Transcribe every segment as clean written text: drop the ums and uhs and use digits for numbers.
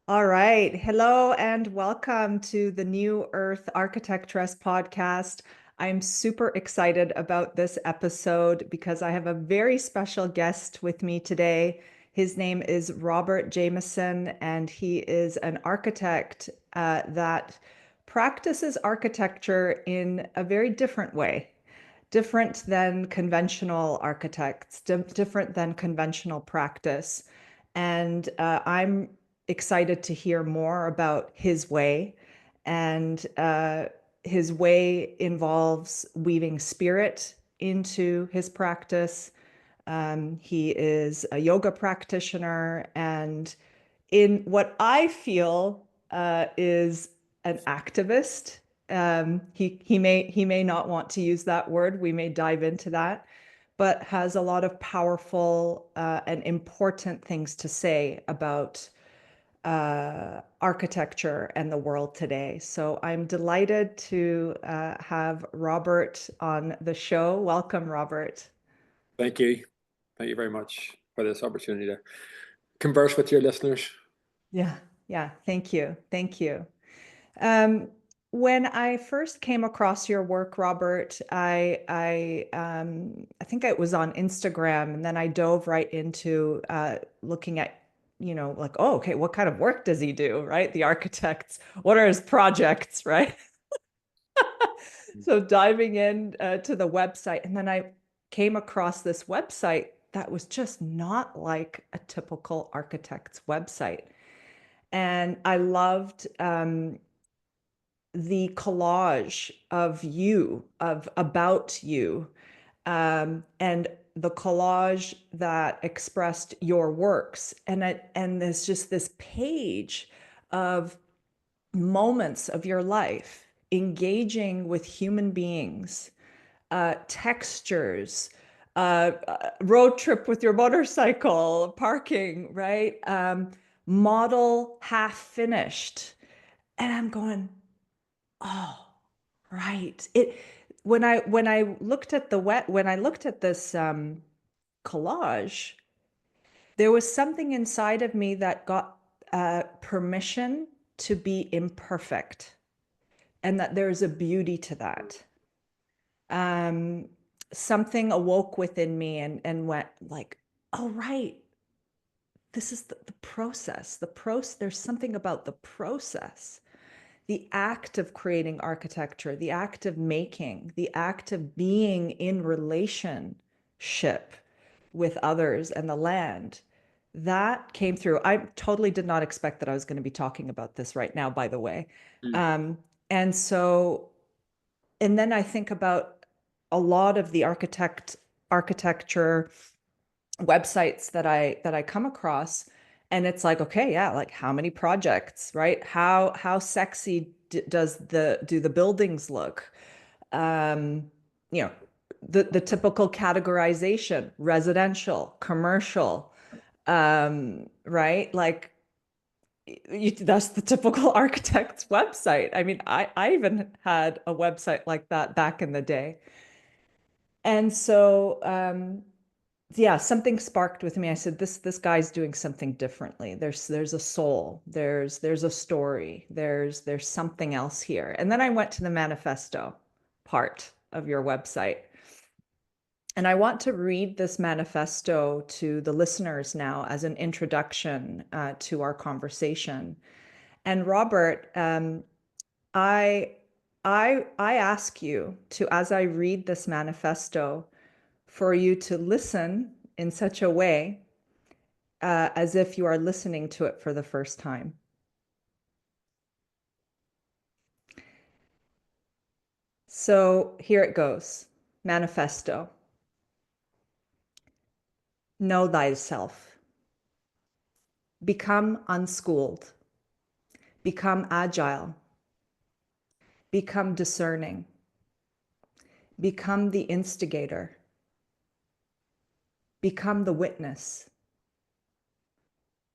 All right. Hello and welcome to the new Earth Architectress podcast. I'm super excited about this episode because I have a very special guest with me today. His name is Robert Jamison, and he is an architect that practices architecture in a very different way, different than conventional architects, different than conventional practice. And I'm excited to hear more about his way. And his way involves weaving spirit into his practice. He is a yoga practitioner, and in what I feel is an activist. He may not want to use that word. We may dive into that, but has a lot of powerful and important things to say about architecture and the world today. So I'm delighted to have Robert on the show. Welcome, Robert. Thank you. Thank you very much for this opportunity to converse with your listeners. Yeah, yeah. Thank you. Thank you. Um, when I first came across your work, Robert, I think it was on Instagram, and then I dove right into looking at, like, oh, okay, what kind of work does he do, right? The architects, what are his projects, right? So diving in to the website, and then I came across this website that was just not like a typical architect's website. And I loved the collage of you, of about you, and the collage that expressed your works. And there's just this page of moments of your life engaging with human beings, textures, road trip with your motorcycle, parking, right? Model half finished. And I'm going, oh, right. When I looked at this collage, there was something inside of me that got permission to be imperfect, and that there's a beauty to that. Um, Something awoke within me and went like, oh, right. This is the process. There's something about the process, the act of creating architecture, the act of making, the act of being in relationship with others and the land. That came through. I totally did not expect that I was going to be talking about this right now, by the way. Mm. And so, and then I think about a lot of the architecture websites that I come across, and it's like, okay, yeah, like how many projects, right? How sexy do the buildings look? Um, you know, the typical categorization: residential, commercial, right? Like that's the typical architect's website. I mean, I even had a website like that back in the day. And so yeah, something sparked with me. I said, this guy's doing something differently. There's a soul. There's a story. There's something else here. And then I went to the manifesto part of your website. And I want to read this manifesto to the listeners now as an introduction to our conversation. And Robert, I I ask you to, as I read this manifesto, for you to listen in such a way as if you are listening to it for the first time. So here it goes. Manifesto. Know thyself. Become unschooled. Become agile. Become discerning. Become the instigator. Become the witness.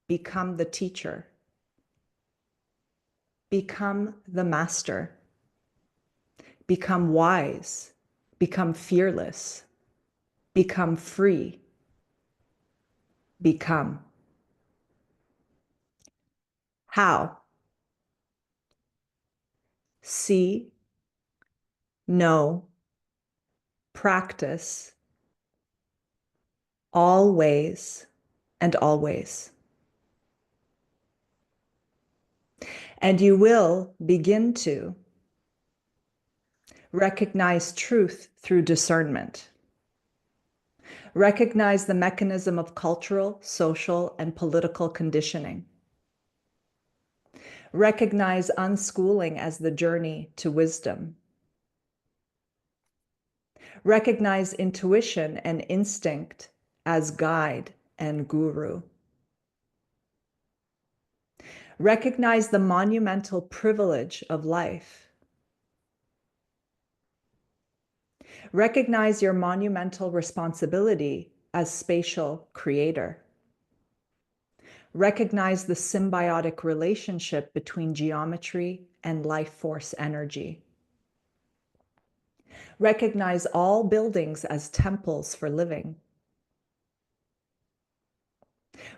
Become the teacher. Become the master. Become wise. Become fearless. Become free. Become. How? See, know, practice, always and always. And you will begin to recognize truth through discernment. Recognize the mechanism of cultural, social, and political conditioning. Recognize unschooling as the journey to wisdom. Recognize intuition and instinct as guide and guru. Recognize the monumental privilege of life. Recognize your monumental responsibility as spatial creator. Recognize the symbiotic relationship between geometry and life force energy. Recognize all buildings as temples for living.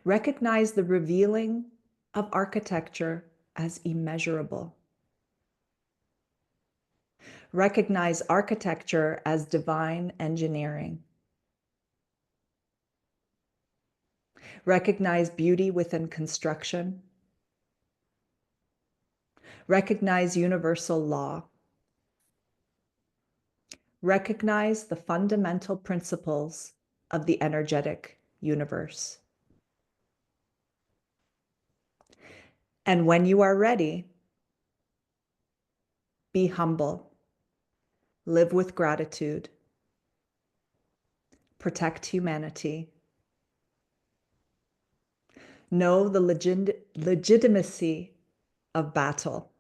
Recognize the revealing of architecture as immeasurable. Recognize architecture as divine engineering. Recognize beauty within construction. Recognize universal law. Recognize the fundamental principles of the energetic universe. And when you are ready, be humble, live with gratitude, protect humanity, know the legitimacy of battle,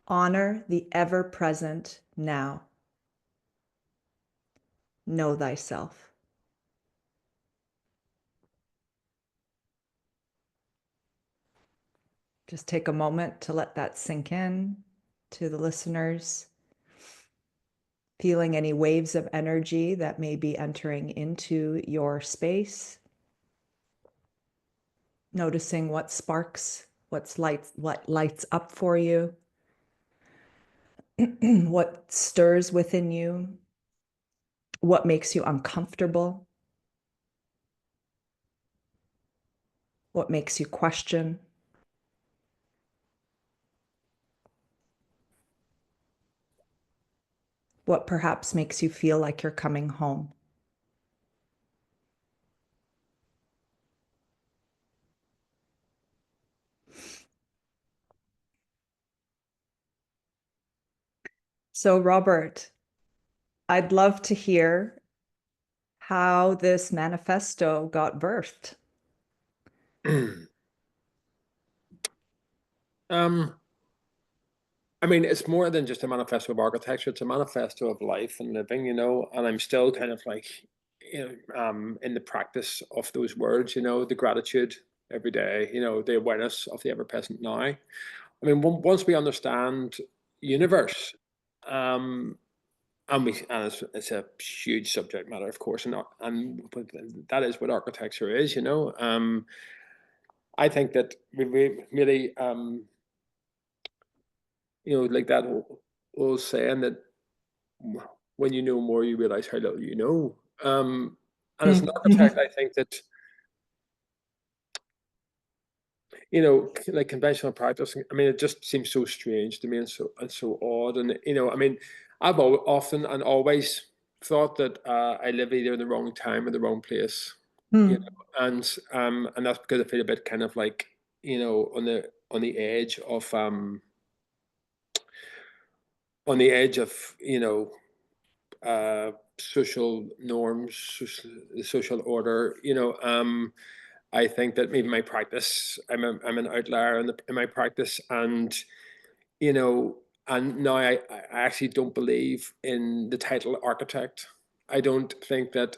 honor the ever-present now, know thyself. Just take a moment to let that sink in to the listeners, feeling any waves of energy that may be entering into your space, noticing what sparks, what lights up for you, what stirs within you, what makes you uncomfortable, what makes you question. What perhaps makes you feel like you're coming home. So, Robert, I'd love to hear how this manifesto got birthed. I mean, it's more than just a manifesto of architecture. It's a manifesto of life and living, you know, and I'm still kind of like, in the practice of those words, you know, the gratitude every day, you know, the awareness of the ever present now. I mean, once we understand universe, um, and it's a huge subject matter, of course, and that is what architecture is, you know. I think that we really, you know, like that old saying that when you know more, you realize how little you know. And as an architect, I think that, you know, like conventional practice, I mean, it just seems so strange to me and so odd. And, you know, I mean, I've often and always thought that I live either in the wrong time or the wrong place, you know, and that's because I feel a bit kind of like, you know, on the edge of you know, social norms, social order. You know, I think that maybe my practice, I'm an outlier in my practice, and you know, and now I actually don't believe in the title architect. I don't think that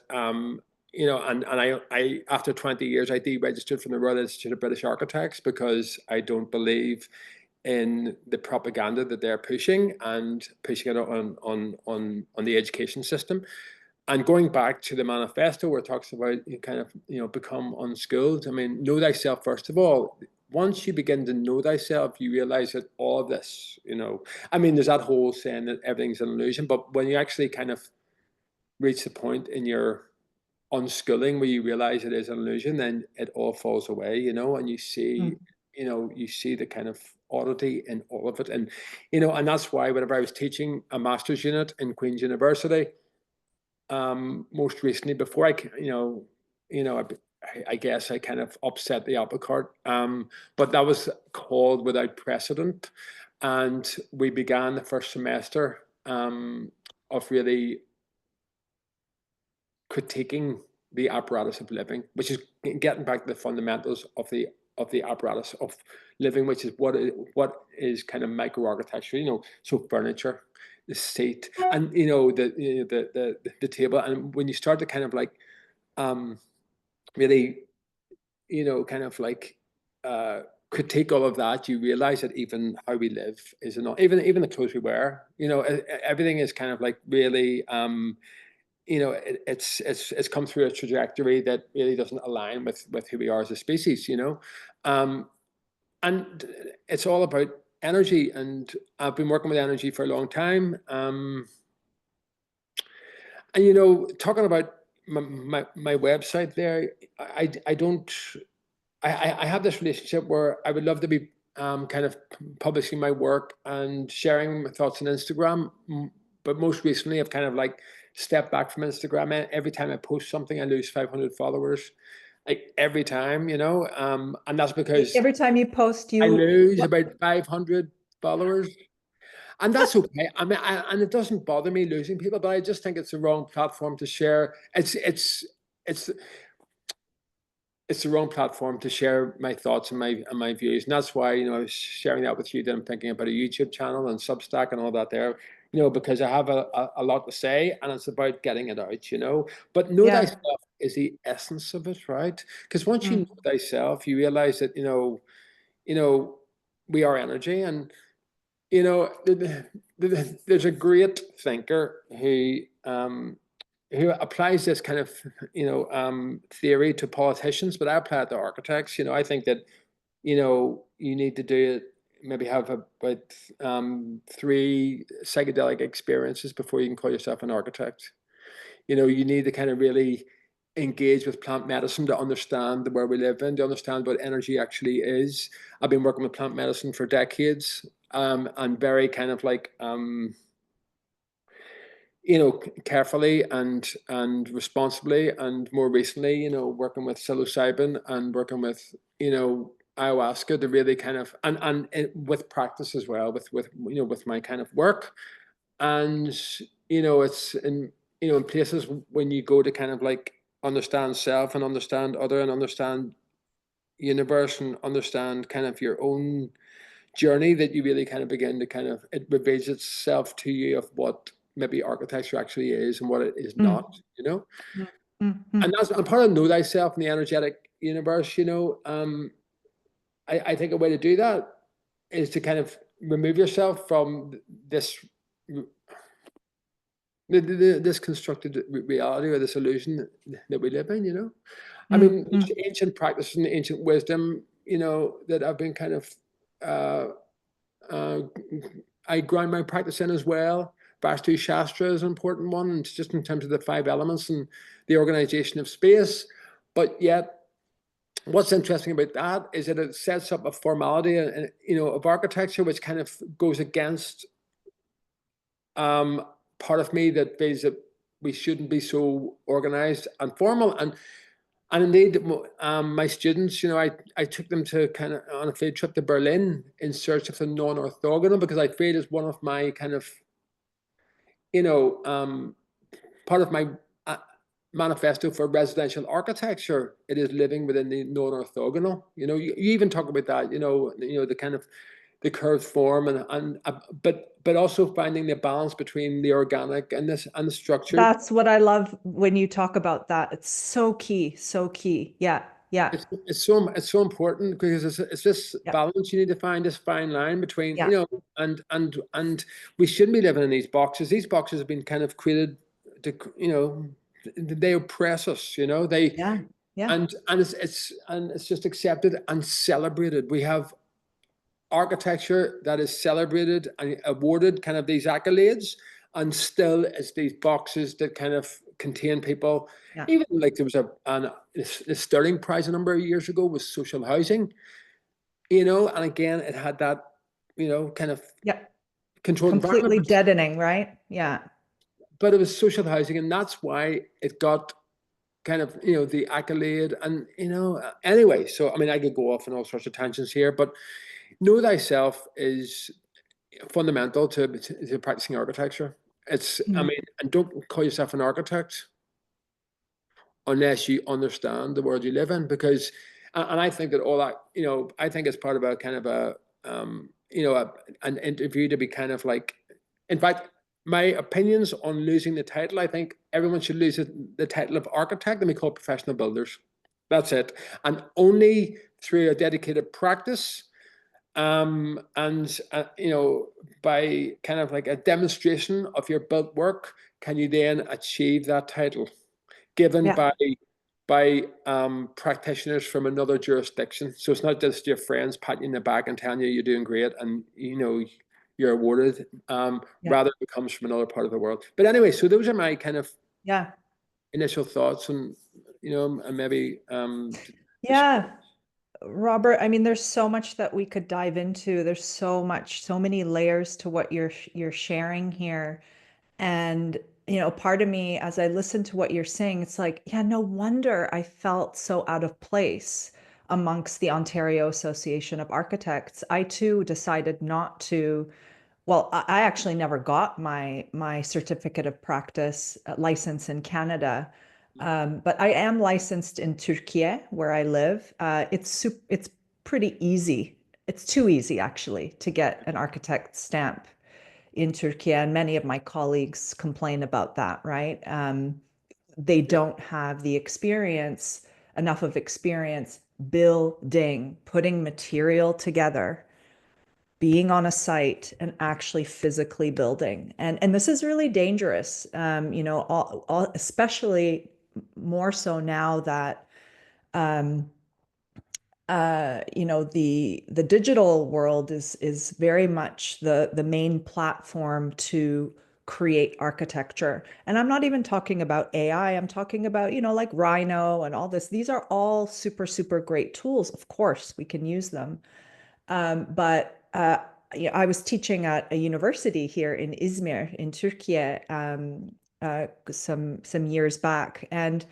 you know, and I after 20 years I deregistered from the Royal Institute of British Architects because I don't believe in the propaganda that they're pushing and pushing it on the education system. And going back to the manifesto where it talks about you kind of, become unschooled. I mean, know thyself first of all. Once you begin to know thyself, you realize that all of this, I mean, there's that whole saying that everything's an illusion, but when you actually kind of reach the point in your unschooling where you realize it is an illusion, then it all falls away, and you see, Mm. you see the kind of oddity in all of it. And, and that's why whenever I was teaching a master's unit in Queen's University, most recently before I guess I kind of upset the apple cart. But that was called Without Precedent. And we began the first semester of really critiquing the apparatus of living, which is getting back to the fundamentals of the apparatus of living, which is what is kind of microarchitecture, so furniture, the seat, and the table. And when you start to kind of like really, kind of like critique all of that, you realize that even how we live is not even the clothes we wear, everything is kind of like really it's come through a trajectory that really doesn't align with who we are as a species, and it's all about energy. And I've been working with energy for a long time. And talking about my website there, I don't I have this relationship where I would love to be kind of publishing my work and sharing my thoughts on Instagram. But most recently, I've kind of like stepped back from Instagram. Every time I post something, I lose 500 followers. Like every time, and that's because Every time you post, I you lose what? about 500 followers. And that's okay. I mean, and it doesn't bother me losing people, but I just think it's the wrong platform to share. It's it's the wrong platform to share my thoughts and my views. And that's why, I was sharing that with you, that I'm thinking about a YouTube channel and Substack and all that there, because I have a lot to say, and it's about getting it out. But know Yeah. thyself is the essence of it, right? Because once you Mm. know thyself, you realize that, we are energy. And, there's a great thinker who applies this kind of theory to politicians, but I apply it to architects. I think that you need to do it, maybe have about 3 psychedelic experiences before you can call yourself an architect. You need to kind of really engage with plant medicine to understand the world we live in, to understand what energy actually is. I've been working with plant medicine for decades, and very kind of like carefully and responsibly, and more recently, working with psilocybin and working with, ayahuasca to really kind of, and with practice as well, with my kind of work. And, it's in places when you go to kind of like understand self and understand other and understand universe and understand kind of your own journey, that you really kind of begin to kind of, it reveals itself to you of what maybe architecture actually is and what it is Mm. not. Mm. Mm. Mm. And that's a part of know thyself in the energetic universe. I think a way to do that is to kind of remove yourself from this this constructed reality or this illusion that we live in. I Mm. mean, there's Mm. ancient practice and ancient wisdom, that I've been kind of uh, uh, I grind my practice in as well. Vastu Shastra is an important one, and it's just in terms of the 5 elements and the organization of space. But yet, what's interesting about that is that it sets up a formality, of architecture, which kind of goes against part of me that feels that we shouldn't be so organized and formal. And indeed, my students, I took them to kind of on a field trip to Berlin in search of the non-orthogonal, because I feel is one of my kind of, you know, um, part of my uh, manifesto for residential architecture. It is living within the non-orthogonal. You even talk about that. The kind of the curved form, but also finding the balance between the organic and the structured. That's what I love when you talk about that. It's so key, so key. Yeah. Yeah. It's so important, because it's this Yeah. balance you need to find, this fine line between, Yeah. and we shouldn't be living in these boxes. These boxes have been kind of created they oppress us, they, Yeah. Yeah. and it's just accepted and celebrated. We have architecture that is celebrated and awarded kind of these accolades, and still it's these boxes that kind of contain people. Yeah. Even like there was the Sterling Prize a number of years ago was social housing, and again it had that, kind of Yeah. controlled environment, Completely deadening, right? Yeah. but it was social housing, and that's why it got kind of the accolade. And anyway, so I mean I could go off on all sorts of tangents here, but know thyself is fundamental to practicing architecture. I Mhm. mean, and don't call yourself an architect unless you understand the world you live in, because, and I think that all that, I think it's part of a kind of an interview to be kind of like, in fact, my opinions on losing the title, I think everyone should lose the title of architect and be called professional builders. That's it. And only through a dedicated practice, and by kind of like a demonstration of your built work, can you then achieve that title given Yeah. by practitioners from another jurisdiction. So it's not just your friends patting you in the back and telling you you're doing great and you're awarded. Yeah. Rather it comes from another part of the world. But anyway, so those are my kind of Yeah. initial thoughts, and and maybe Yeah. Robert, I mean, there's so much that we could dive into. There's so much, so many layers to what you're sharing here. And, part of me, as I listen to what you're saying, it's like, yeah, no wonder I felt so out of place amongst the Ontario Association of Architects. I too decided not to. Well, I actually never got my certificate of practice license in Canada, but I am licensed in Turkey, where I live. It's pretty easy. It's too easy actually to get an architect stamp in Turkey, and many of my colleagues complain about that. Right? They yeah, don't have the experience, enough of experience building, putting material together, being on a site and actually physically building. And this is really dangerous, especially more so now that um, the digital world is very much the main platform to create architecture. And I'm not even talking about AI. I'm talking about, like Rhino and all this. These are all super, super great tools. Of course, we can use them. But yeah, I was teaching at a university here in Izmir in Turkey some years back, and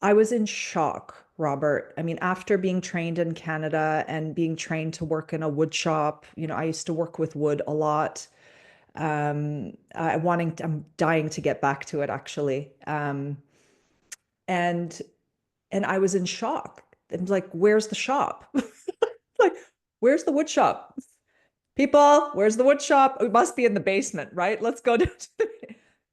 I was in shock, Robert. I mean, after being trained in Canada and being trained to work in a wood shop, I used to work with wood a lot. I'm dying to get back to it actually. And and I was in shock. I'm like, where's the shop? Like, where's the wood shop? People, where's the wood shop? It must be in the basement, right? Let's go to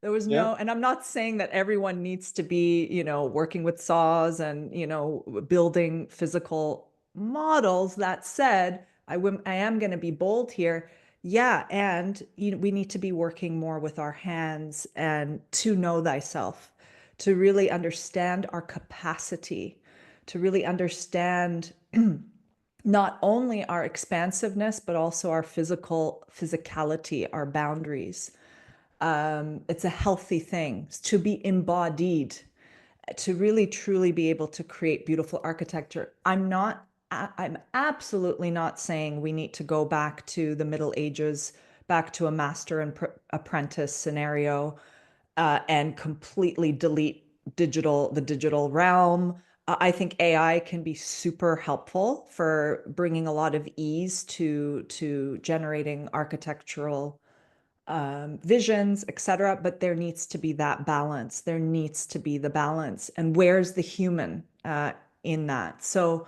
there was yeah, no, and I'm not saying that everyone needs to be, working with saws and, building physical models. That said, I am going to be bold here. Yeah, and we need to be working more with our hands and to know thyself, to really understand our capacity, to really understand not only our expansiveness, but also our physicality, our boundaries. It's a healthy thing to be embodied, to really truly be able to create beautiful architecture. I'm absolutely not saying we need to go back to the Middle Ages, back to a master and apprentice scenario, and completely delete the digital realm. I think AI can be super helpful for bringing a lot of ease to generating architectural visions, etc. But there needs to be that balance. There needs to be the balance. And where's the human in that? So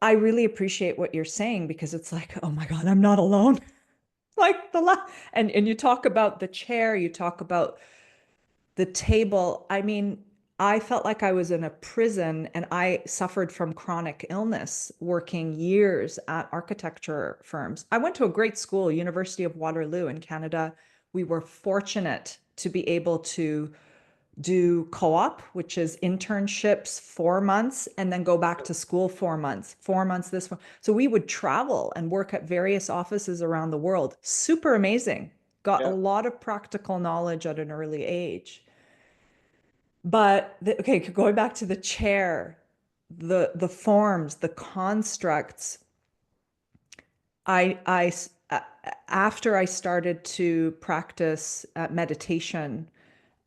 I really appreciate what you're saying, because it's like, oh my God, I'm not alone. Like and you talk about the chair, you talk about the table. I mean, I felt like I was in a prison, and I suffered from chronic illness working years at architecture firms. I went to a great school, University of Waterloo in Canada. We were fortunate to be able to do co-op, which is internships 4 months, and then go back to school 4 months, 4 months this one. So we would travel and work at various offices around the world. Super amazing. Got a Yeah. lot of practical knowledge at an early age. But okay, going back to the chair, the forms, the constructs. After I started to practice meditation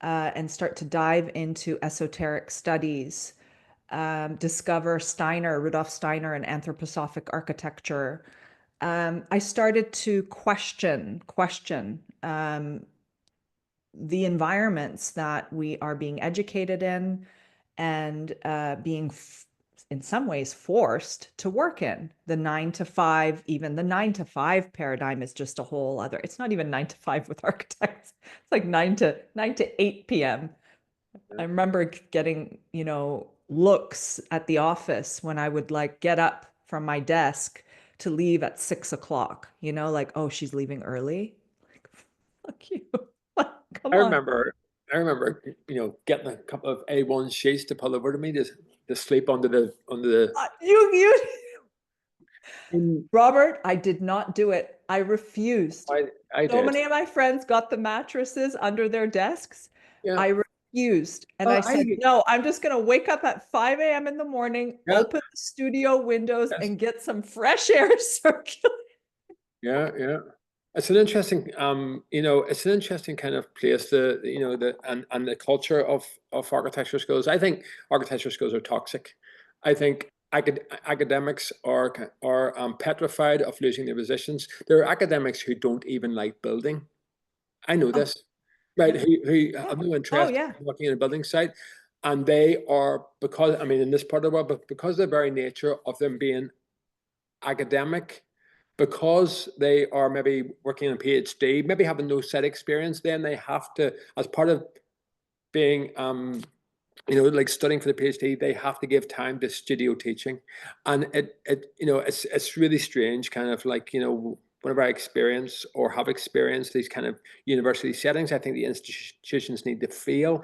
and start to dive into esoteric studies, discover Rudolf Steiner and anthroposophic architecture. I started to question the environments that we are being educated in and being in some ways forced to work in. The 9 to 5, even the 9 to 5 paradigm is just a whole other, it's not even 9 to 5 with architects. It's like 9 to 8 p.m. I remember getting, looks at the office when I would like get up from my desk to leave at 6 o'clock, like, oh, she's leaving early. Like, fuck you. Come I on. remember, I remember, getting a couple of A1 sheets to pull over to me to sleep under the. You, Mm. Robert, I did not do it. I refused. I So did. many of my friends got the mattresses under their desks. Yeah. I refused. And I Well, said, no, I'm just going to wake up at 5 a.m. in the morning, yeah, open the studio windows, yes, and get some fresh air circulating. yeah, yeah. It's an interesting, it's an interesting kind of place, and the culture of architecture schools. I think architecture schools are toxic. I think academics are petrified of losing their positions. There are academics who don't even like building. I know Oh, this, right? yeah. Who Yeah. have no Oh, interest yeah. in working in a building site, and they are, because I mean in this part of the world, but because of the very nature of them being academic, because they are maybe working on a PhD, maybe having no set experience, then they have to, as part of being like studying for the PhD, they have to give time to studio teaching. And it's really strange, kind of like, whenever I experience or have experienced these kind of university settings, I think the institutions need to fail.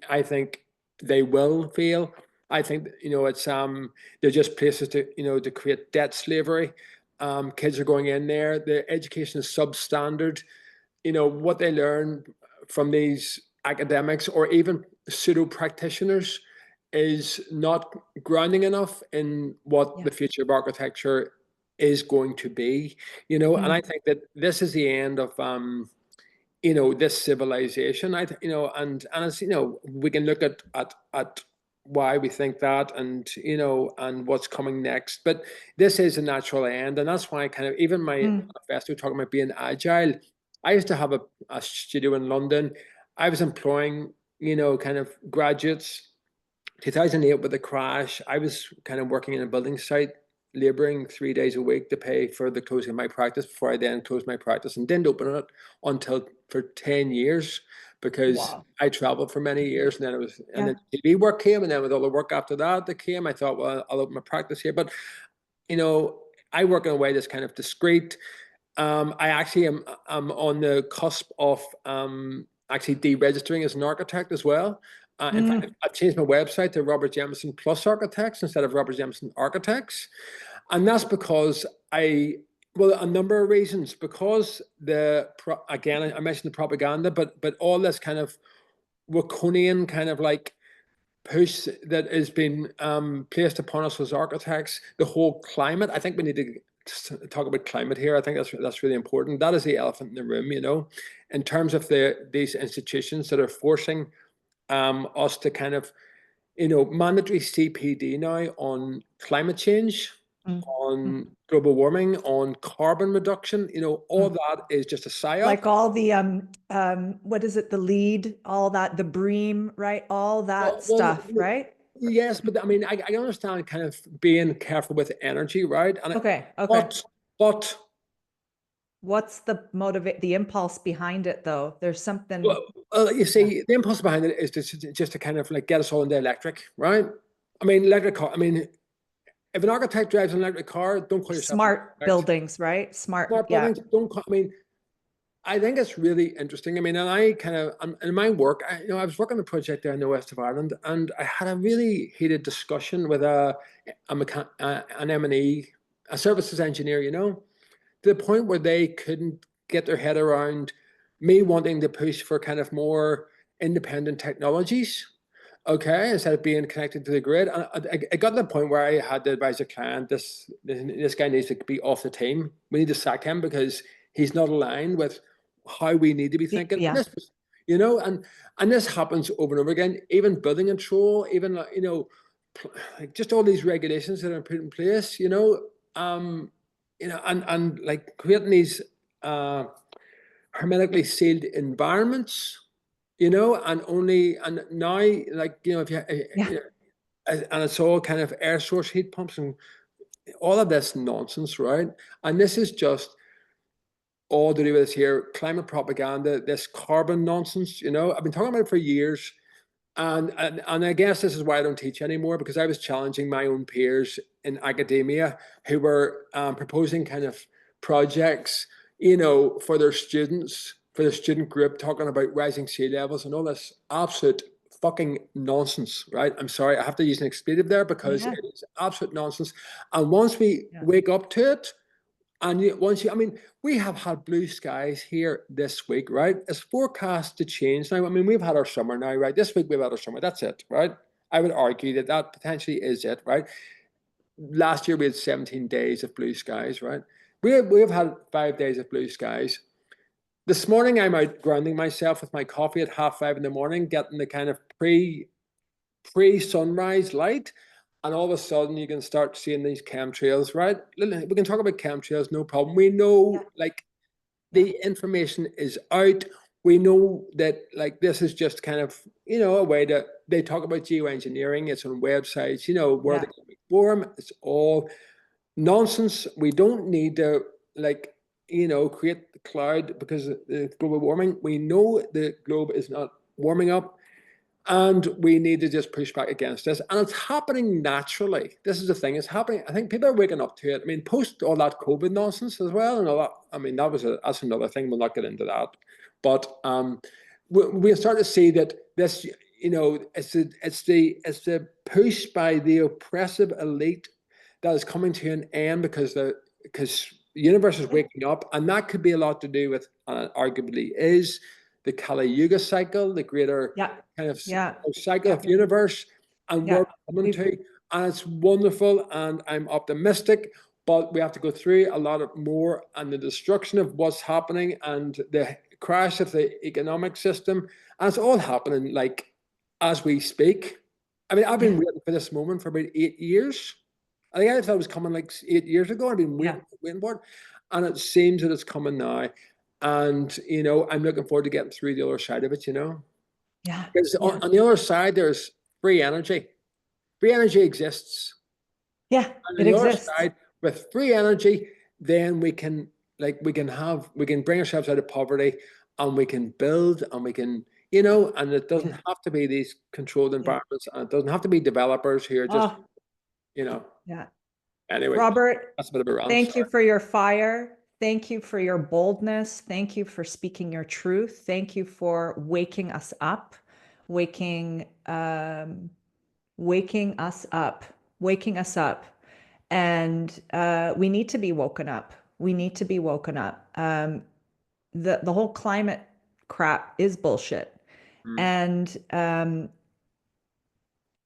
I think they will fail. I think, they're just places to create debt slavery. Kids are going in there, the education is substandard. What they learn from these academics or even pseudo practitioners is not grounding enough in what Yeah. the future of architecture is going to be. And I Mm, think that this is the end of this civilization. And as we can look at why we think that, and and what's coming next, but this is a natural end. And that's why kind of even my mm, manifesto talking about being agile. I used to have a studio in London. I was employing kind of graduates. 2008 with the crash, I was kind of working in a building site, laboring 3 days a week to pay for the closing of my practice before I then closed my practice and didn't open it until for 10 years, because wow. I traveled for many years, and Yeah. then TV work came, and then with all the work after that came, I thought, well, I'll open my practice here. But you know, I work in a way that's kind of discreet. I actually am on the cusp of actually deregistering as an architect as well. In fact, Mm, I've changed my website to Robert Jamison Plus Architects instead of Robert Jamison Architects. And that's because well, a number of reasons. Because again, I mentioned the propaganda, but all this kind of Lacanian kind of like push that has been placed upon us as architects, the whole climate. I think we need to talk about climate here. I think that's really important. That is the elephant in the room, in terms of these institutions that are forcing us to kind of, mandatory CPD now on climate change, mm, mm, on global warming, on carbon reduction. All mm. that is just a psyop. Like all the what is it, the lead, all that, the bream, right? All that stuff, Well, right? yes, but I mean, I understand kind of being careful with energy, right? Okay, okay. But but What's the impulse behind it though? There's something, you yeah. see, the impulse behind it is just to kind of like get us all into electric, right? I mean, electric car. I mean, if an architect drives an electric car, don't call yourself an Smart architect. buildings, right? Smart, Smart yeah. buildings, don't call. I mean, I think it's really interesting. I mean, and I kind of, in my work, I was working on a project there in the west of Ireland, and I had a really heated discussion with an M&E, a services engineer, to the point where they couldn't get their head around me wanting to push for kind of more independent technologies. Okay, instead of being connected to the grid, and I got to the point where I had to advise a client, this guy needs to be off the team. We need to sack him because he's not aligned with how we need to be thinking. Yeah. And this happens over and over again. Even building control, even like just all these regulations that are put in place. And like creating these uh, hermetically sealed environments, and now, like, if you, Yeah. and it's all kind of air source heat pumps and all of this nonsense, right? And this is just all to do with this here climate propaganda, this carbon nonsense. I've been talking about it for years. And I guess this is why I don't teach anymore, because I was challenging my own peers in academia who were proposing kind of projects, for their students, for the student group, talking about rising sea levels and all this absolute fucking nonsense, right? I'm sorry, I have to use an expletive there because Yeah. it is absolute nonsense. And once we Yeah. wake up to it, and I mean, we have had blue skies here this week, right? It's forecast to change now. I mean, we've had our summer now, right? This week we've had our summer. That's it, right? I would argue that that potentially is it, right? Last year we had 17 days of blue skies, right? We've had 5 days of blue skies. This morning I'm out grounding myself with my coffee at 5:30 in the morning, getting the kind of pre-sunrise light, and all of a sudden you can start seeing these chemtrails, right? We can talk about chemtrails, no problem. We Yeah. know, like, Yeah. the information is out. We know that, like, this is just kind of, a way to, they talk about geoengineering. It's on websites, where Yeah. they can be form. It's all nonsense. We don't need to, like, create the cloud because of the global warming. We know the globe is not warming up, and we need to just push back against this. And it's happening naturally. This is the thing. It's happening. I think people are waking up to it. I mean, post all that COVID nonsense as well, and all that. I mean, that's another thing. We'll not get into that. But we start to see that this, it's the push by the oppressive elite that is coming to an end because the universe is Yeah. waking up, and that could be a lot to do with, arguably, is the Kali Yuga cycle, the greater Yeah. kind of Yeah. cycle Yeah. of universe, and Yeah. we're coming We've, to, and it's wonderful, and I'm optimistic. But we have to go through a lot of more, and the destruction of what's happening, and the crash of the economic system, and it's all happening like as we speak. I mean, I've been yeah. waiting for this moment for about 8 years. I think I thought it was coming like 8 years ago. I've been Yeah. waiting for it, and it seems that it's coming now. And I'm looking forward to getting through the other side of it. Yeah. Because Yeah. on the other side, there's free energy. Free energy exists, Yeah. and on It the other exists. side, with free energy, then we can bring ourselves out of poverty, and we can build, and we can, and it doesn't Yeah. have to be these controlled Yeah. environments, and it doesn't have to be developers who are just, Oh, you know. yeah. Anyway, Robert, that's a bit of a rant. thank you Sorry. for your fire. Thank you for your boldness. Thank you for speaking your truth. Thank you for waking us up, waking, waking us up, waking us up. And we need to be woken up. We need to be woken up. The whole climate crap is bullshit. Mm, And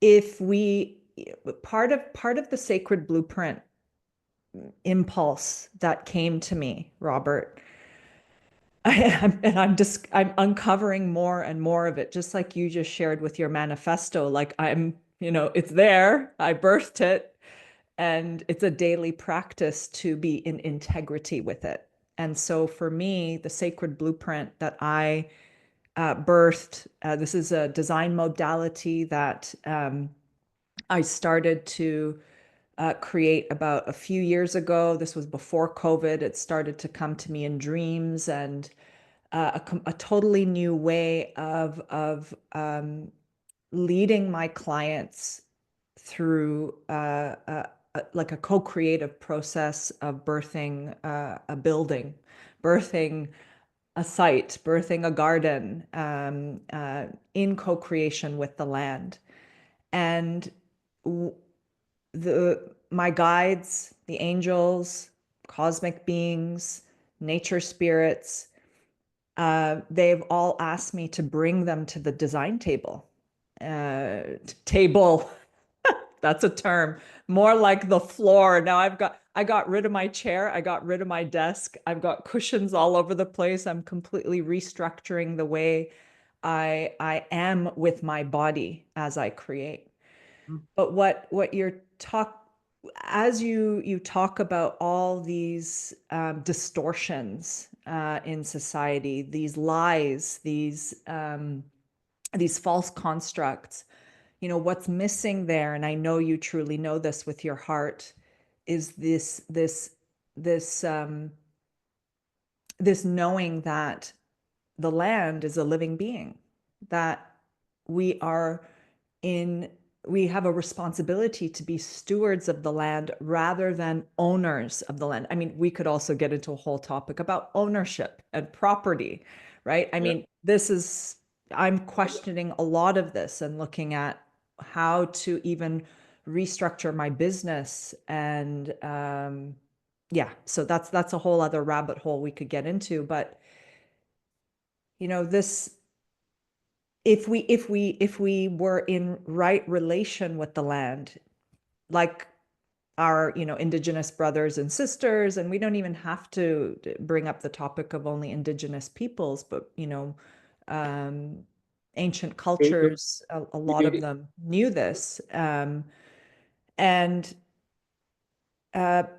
if we part of the sacred blueprint impulse that came to me, Robert, and I'm uncovering more and more of it, just like you just shared with your manifesto. Like it's there. I birthed it, and it's a daily practice to be in integrity with it. And so for me, the sacred blueprint that I birthed, this is a design modality that I started to create about a few years ago. This was before COVID. It started to come to me in dreams, and a totally new way of leading my clients through like a co-creative process of birthing a building, birthing a site, birthing a garden, in co-creation with the land. And my guides, the angels, cosmic beings, nature spirits, they've all asked me to bring them to the design table. Table, that's a term. More like the floor. Now I got rid of my chair, I got rid of my desk. I've got cushions all over the place. I'm completely restructuring the way I am with my body as I create. But what you're talk as you talk about all these distortions in society, these lies, these false constructs, you know, what's missing there, and I know you truly know this with your heart, is this this knowing that the land is a living being, that we are in we have a responsibility to be stewards of the land rather than owners of the land. I mean, we could also get into a whole topic about ownership and property, right? I Yeah. mean, I'm questioning a lot of this and looking at how to even restructure my business. And yeah, so that's a whole other rabbit hole we could get into. But you know, this if we were in right relation with the land, like our, you know, indigenous brothers and sisters, and we don't even have to bring up the topic of only indigenous peoples, but you know, um, ancient You, you, cultures, a lot of you, them knew this, and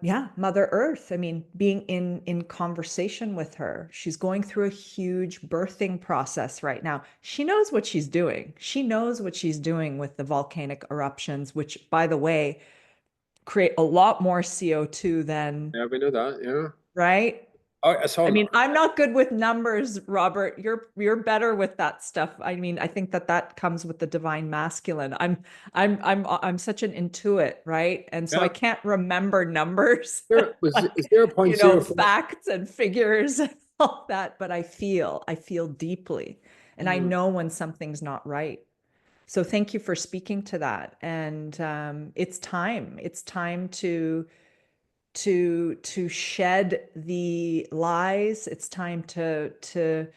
yeah, Mother Earth. I mean, being in conversation with her, she's going through a huge birthing process right now. She knows what she's doing. She knows what she's doing with the volcanic eruptions, which, by the way, create a lot more CO2 than, yeah, we know that. Yeah. right? Oh, I saw I an mean, I'm not good with numbers, Robert. You're better with that stuff. I mean, I think that comes with the divine masculine. I'm such an intuit, right? And so I yeah. can't remember numbers, Is like, there a you point know, zero four? facts and figures and all that, but I feel deeply, and I Mm. know when something's not right. So thank you for speaking to that. And it's time. It's time to shed the lies. It's time to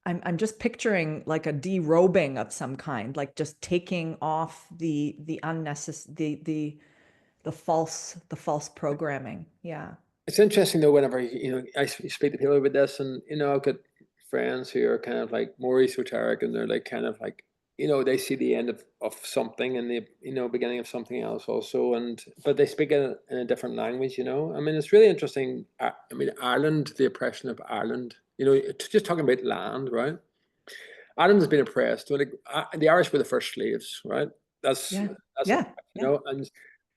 I'm just picturing like a derobing of some kind, like just taking off the unnecessary the false programming. Yeah. It's interesting though, whenever I speak to people about this, and I've got friends who are kind of like more esoteric, and they're like kind of like they see the end of something and the beginning of something else also, and but they speak in a different language. I mean, it's really interesting. I mean, Ireland, the oppression of Ireland. It's just talking about land, right? Ireland has been oppressed. Like the Irish were the first slaves, right? That's Yeah. that's a Yeah. fact, Yeah.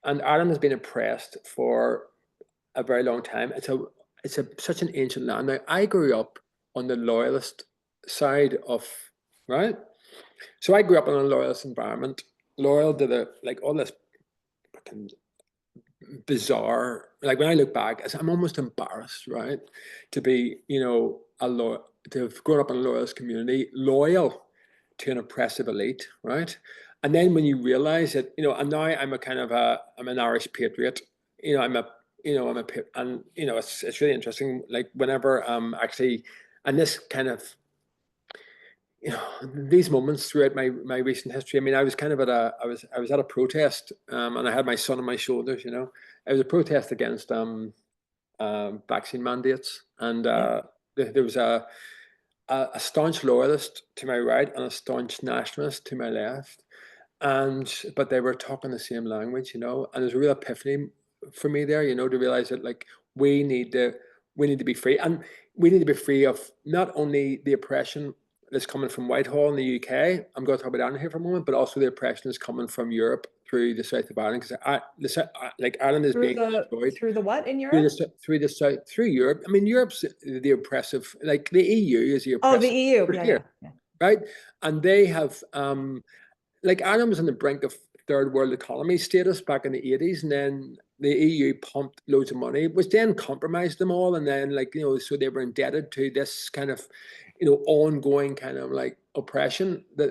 and Ireland has been oppressed for a very long time. It's such an ancient land. Now, I grew up on the loyalist side of, right. So I grew up in a loyalist environment, loyal to the like all this fucking bizarre. Like when I look back, I'm almost embarrassed, right, to be to have grown up in a loyalist community, loyal to an oppressive elite, right. And then when you realize that, and now I'm an Irish patriot. I'm a and it's really interesting. Like whenever actually, and this kind of these moments throughout my recent history. I mean, I was kind of I was at a protest, and I had my son on my shoulders. It was a protest against vaccine mandates, and Yeah. there was a staunch loyalist to my right and a staunch nationalist to my left, but they were talking the same language, and there's a real epiphany for me there, to realize that like we need to we need to be free, and we need to be free of not only the oppression that's coming from Whitehall in the UK. I'm going to talk about Ireland here for a moment, but also the oppression that's coming from Europe through the south of Ireland, because like Ireland is Through being the destroyed through the what in through Europe? the south, through Europe. I mean, Europe's the oppressive, like the EU is the Oh, the oppressive EU. force Yeah, here, yeah, yeah. right? And they have like Ireland was on the brink of third world economy status back in the 80s, and then the EU pumped loads of money, which then compromised them all, and then like so they were indebted to this kind of ongoing kind of like oppression that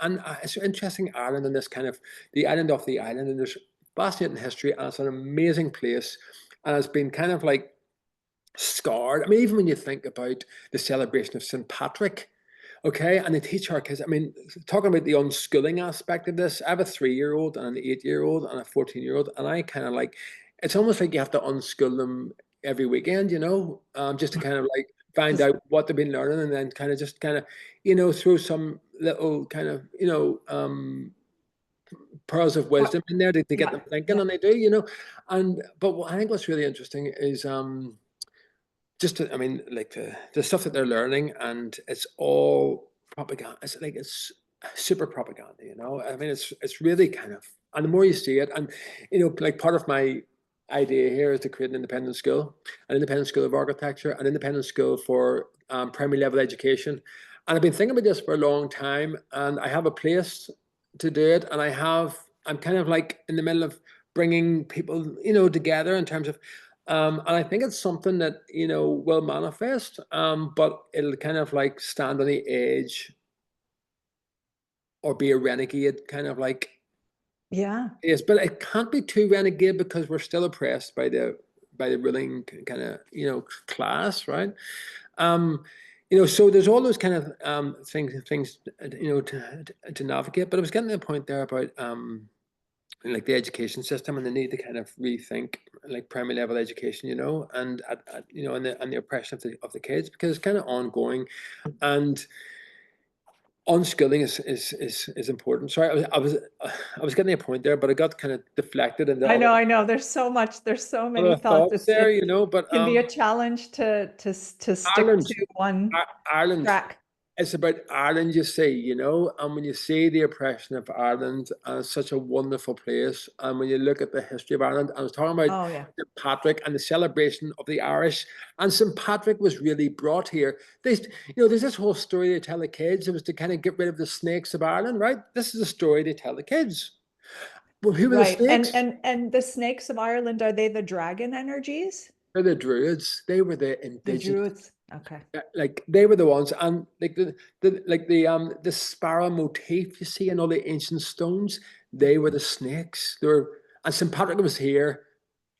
and it's interesting Ireland and this kind of the island of the island, and there's fascinating history, and it's an amazing place, and it's been kind of like scarred. I mean, even when you think about the celebration of St. Patrick, okay, and they teach our kids. I mean, talking about the unschooling aspect of this, I have a 3-year-old and an 8-year-old and a 14-year-old, and I kind of like it's almost like you have to unschool them every weekend, just to kind of like find Just out what they've been learning, and then kind of just kind of throw some little kind of pearls of what? wisdom in there to get Yeah, them thinking, yeah, and they do, and but I think what's really interesting is I mean, like the stuff that they're learning, and it's all propaganda. It's like it's super propaganda, I mean, it's really kind of, and the more you see it, and like part of my idea here is to create an independent school of architecture, an independent school for primary level education. And I've been thinking about this for a long time, and I have a place to do it, and I'm kind of like in the middle of bringing people, together in terms of and I think it's something that, will manifest, but it'll kind of like stand on the edge or be a renegade kind of like, yeah. yes, but it can't be too renegade because we're still oppressed by the ruling kind of, class, right? Um, so there's all those kind of things, to navigate. But I was getting to the point there about like the education system and the need to kind of rethink like primary level education, and the oppression of the kids, because it's kind of ongoing, and unskilling is important. Sorry, I was getting a point there, but I got kind of deflected into I know. There's so many other thoughts. thoughts there, but Can be a challenge to stick Ireland, to one Ireland. track. It's about Ireland, you see, and when you see the oppression of Ireland, and it's such a wonderful place, and when you look at the history of Ireland, I was talking about Oh yeah. St. Patrick and the celebration of the Irish, and St. Patrick was really brought here. There's this whole story they tell the kids. It was to kind of get rid of the snakes of Ireland, right? This is a story they tell the kids. Well, who were the Right. And snakes? the snakes of Ireland, are they the dragon energies? They're the Druids. They were the The indigenous. druids. Okay. Like they were the ones, and like the sparrow motif you see in all the ancient stones, they were the snakes. And St. Patrick was here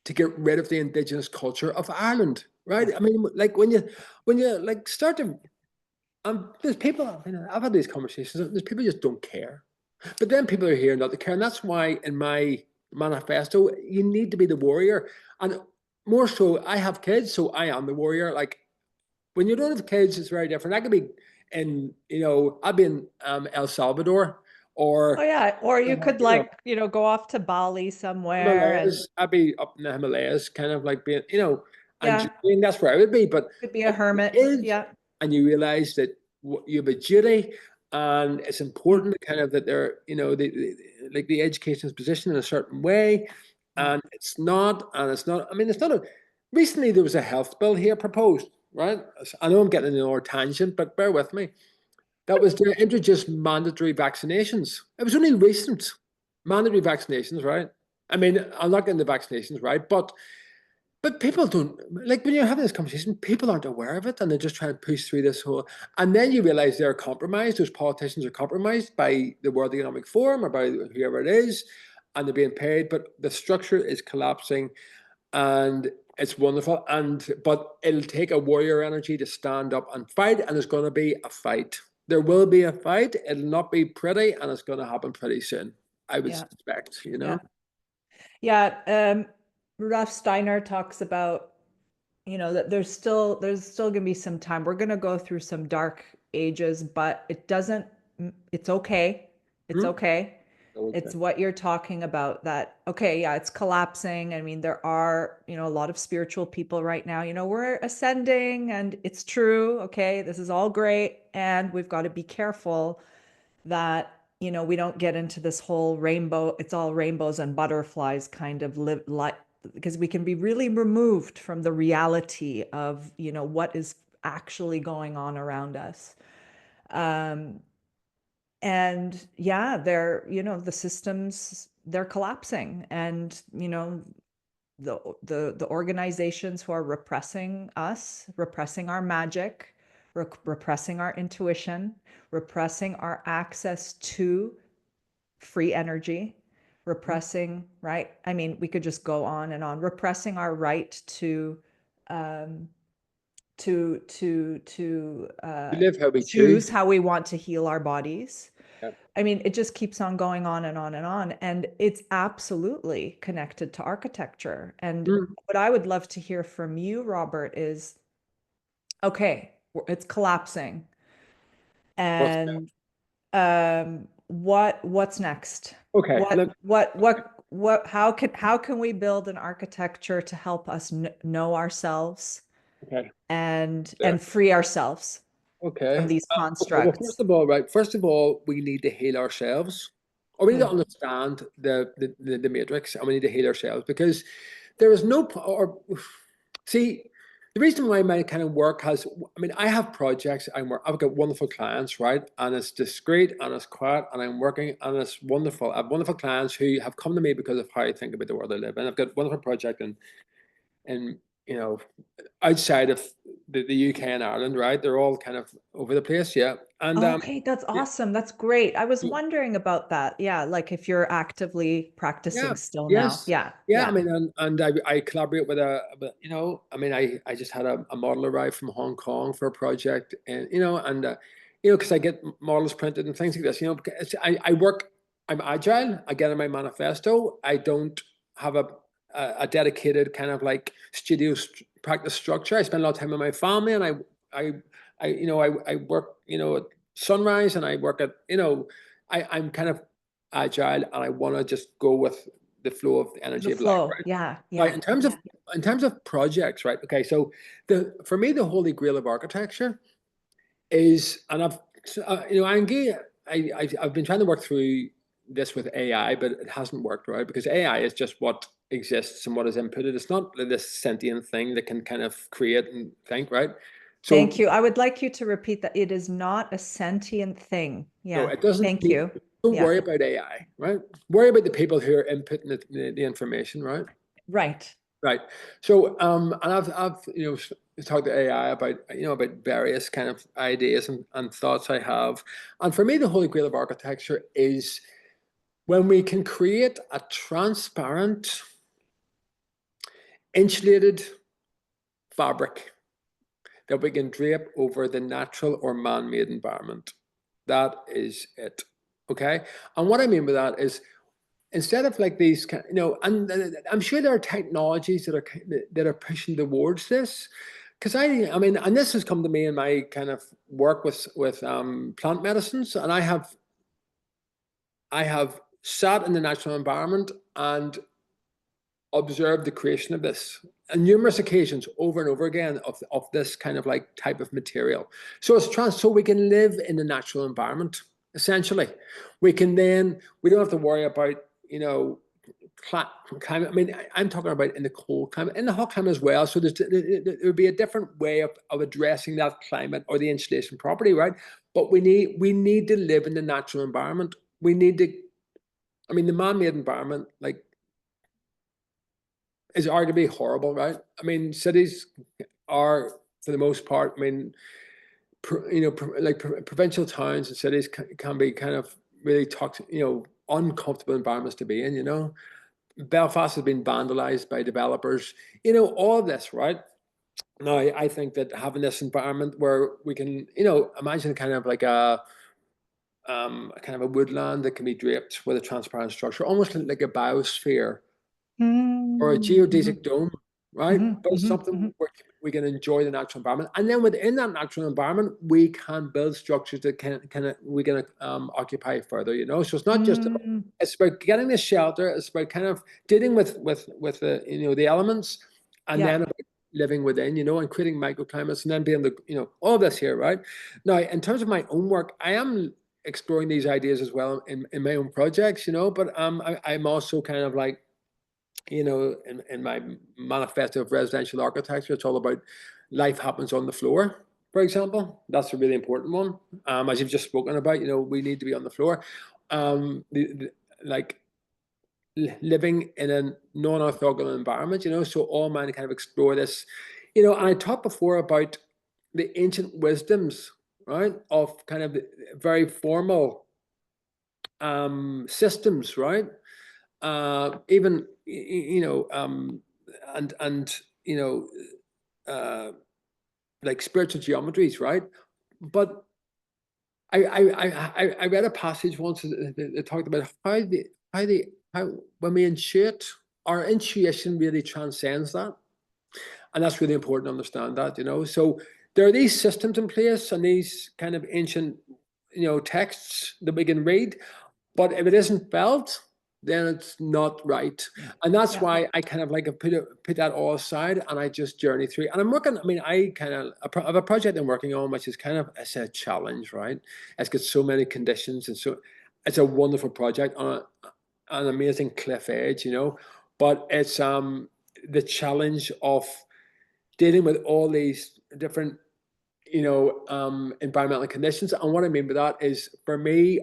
to get rid of the indigenous culture of Ireland, right? Yeah. I mean, like when you like start to, there's people. I mean, I've had these conversations. There's people who just don't care, but then people are here not to care, and that's why in my manifesto you need to be the warrior, and more so, I have kids, so I am the warrior. Like when you don't have kids, it's very different. I could be I've been El Salvador Oh or yeah. Or you could you know, like, go off to Bali somewhere and Himalayas. I'd be up in the Himalayas, kind of like being, and yeah, journeying, that's where I would be. But could be a when you have hermit. kids Yeah. and you realize that you have a duty, and it's Mm, important kind of that they're, like the education is positioned in a certain way, yeah. and it's not. I mean, it's not a. Recently, there was a health bill here proposed, right? I know I'm getting in another tangent, but bear with me. That was to introduce mandatory vaccinations. It was only recent. Mandatory vaccinations, right? I mean, I'm not getting the vaccinations, right? But people don't like when you're having this conversation, people aren't aware of it, and they're just trying to push through this whole, and then you realize they're compromised, those politicians are compromised by the World Economic Forum or by whoever it is, and they're being paid, but the structure is collapsing, and it's wonderful. But it'll take a warrior energy to stand up and fight, and there's going to be a fight. There will be a fight. It'll not be pretty, and it's going to happen pretty soon. I would Yeah. suspect, Yeah. Yeah. Ralph Steiner talks about, that there's still gonna be some time. We're gonna go through some dark ages, but it's okay. It's Hmm? okay. Okay. It's what you're talking about that, okay, yeah, it's collapsing. I mean, there are, a lot of spiritual people right now, we're ascending and it's true. Okay, this is all great. And we've got to be careful that, we don't get into this whole rainbow, it's all rainbows and butterflies kind of live like, because we can be really removed from the reality of, what is actually going on around us. Um, and yeah, the systems, they're collapsing. And, the organizations who are repressing us, repressing our magic, repressing our intuition, repressing our access to free energy, repressing, right? I mean, we could just go on and on, repressing our right to um, We live how we choose choose. how we want to heal our bodies. Yeah. I mean, it just keeps on going on and on and on. And it's absolutely connected to architecture. And Mm. what I would love to hear from you, Robert, is okay, it's collapsing. What's And what's next? okay? How can we build an architecture to help us know ourselves Okay. and free ourselves from Okay. these Okay. Well, constructs? first of all, right. First of all, we need to heal ourselves, or we need to Hmm. understand the matrix, and we need to heal ourselves because there is no or see the reason why my kind of work has. I mean, I have projects. I've got wonderful clients, right? And it's discreet and it's quiet, and I'm working, and it's wonderful. I have wonderful clients who have come to me because of how I think about the world I live in. I've got a wonderful project in you know outside of the UK and Ireland, right? They're all kind of over the place, yeah. And Okay, that's yeah, awesome. That's great. I was wondering about that. Yeah, like if you're actively yeah, practicing still now. yes, Yeah, yeah. I yeah. mean, and I collaborate with I mean, I just had a model arrive from Hong Kong for a project, and because I get models printed and things like this, because I work, I'm agile. I get in my manifesto. I don't have a dedicated kind of like studio practice structure. I spend a lot of time with my family, and I I work at sunrise, and I work at I'm kind of agile, and I want to just go with the flow of the The energy of life, flow. right? Yeah, Right. yeah, In terms of projects, right? Okay, so for me, the Holy Grail of architecture is, and Angie, I've been trying to work through this with AI, but it hasn't worked, right? Because AI is just what exists and what is inputted. It's not this sentient thing that can kind of create and think, right? Thank So you. I would like you to repeat that. It is not a sentient thing. no, Yeah. it doesn't Thank mean, you. don't Yeah. worry about AI, right? Worry about the people who are inputting the information, right? Right. Right. So, and I've talked to AI about about various kind of ideas and thoughts I have. And for me, the Holy Grail of architecture is when we can create a transparent, insulated fabric that we can drape over the natural or man-made environment. That is it. Okay. And what I mean by that is, instead of like these, and I'm sure there are technologies that are pushing towards this, because I mean, and this has come to me in my kind of work with plant medicines, and I have sat in the natural environment and observed the creation of this on numerous occasions over and over again of this kind of like type of material. So so we can live in the natural environment, essentially. We don't have to worry about, climate. I mean, I'm talking about in the cold climate, in the hot climate as well. So there would be a different way of addressing that climate or the insulation property, right? But we need to live in the natural environment. We need to, I mean, the man-made environment, like, is arguably horrible, right? I mean, cities are, for the most part, I mean, provincial towns and cities can be kind of really toxic, uncomfortable environments to be in. Belfast has been vandalized by developers. All of this, right? Now, I think that having this environment where we can, imagine kind of like kind of a woodland that can be draped with a transparent structure, almost like a biosphere or a Mm-hmm. geodesic dome, right? Hmm. But it's Hmm. something Hmm. where we can enjoy the natural environment, and then within that natural environment, we can build structures that we can occupy further. So it's not just about, Mm. it's about getting the shelter. It's about kind of dealing with the the elements, and Yeah. then about living within, and creating microclimates, and then being the all this here, right? Now, in terms of my own work, I am exploring these ideas as well in my own projects, but I'm also kind of like, in my manifesto of residential architecture, it's all about life happens on the floor, for example. That's a really important one. As you've just spoken about, we need to be on the floor. Like living in a non-orthogonal environment, you know, so all mine kind of explore this, you know, and I talked before about the ancient wisdoms, right, of kind of very formal systems, right? Even, you know, and you know, like spiritual geometries, right? But I read a passage once that talked about how when we intuit, our intuition really transcends that, and that's really important to understand that, you know. So there are these systems in place and these kind of ancient, you know, texts that we can read, but if it isn't felt, then it's not right. Yeah. And that's Yeah. why I kind of like put that all aside and I just journey through. And I'm working, I mean, I kind of have a project I'm working on, which is kind of, it's a challenge, right? It's got so many conditions, and so it's a wonderful project on an amazing cliff edge, you know. But it's the challenge of dealing with all these different, you know, environmental conditions. And what I mean by that is, for me,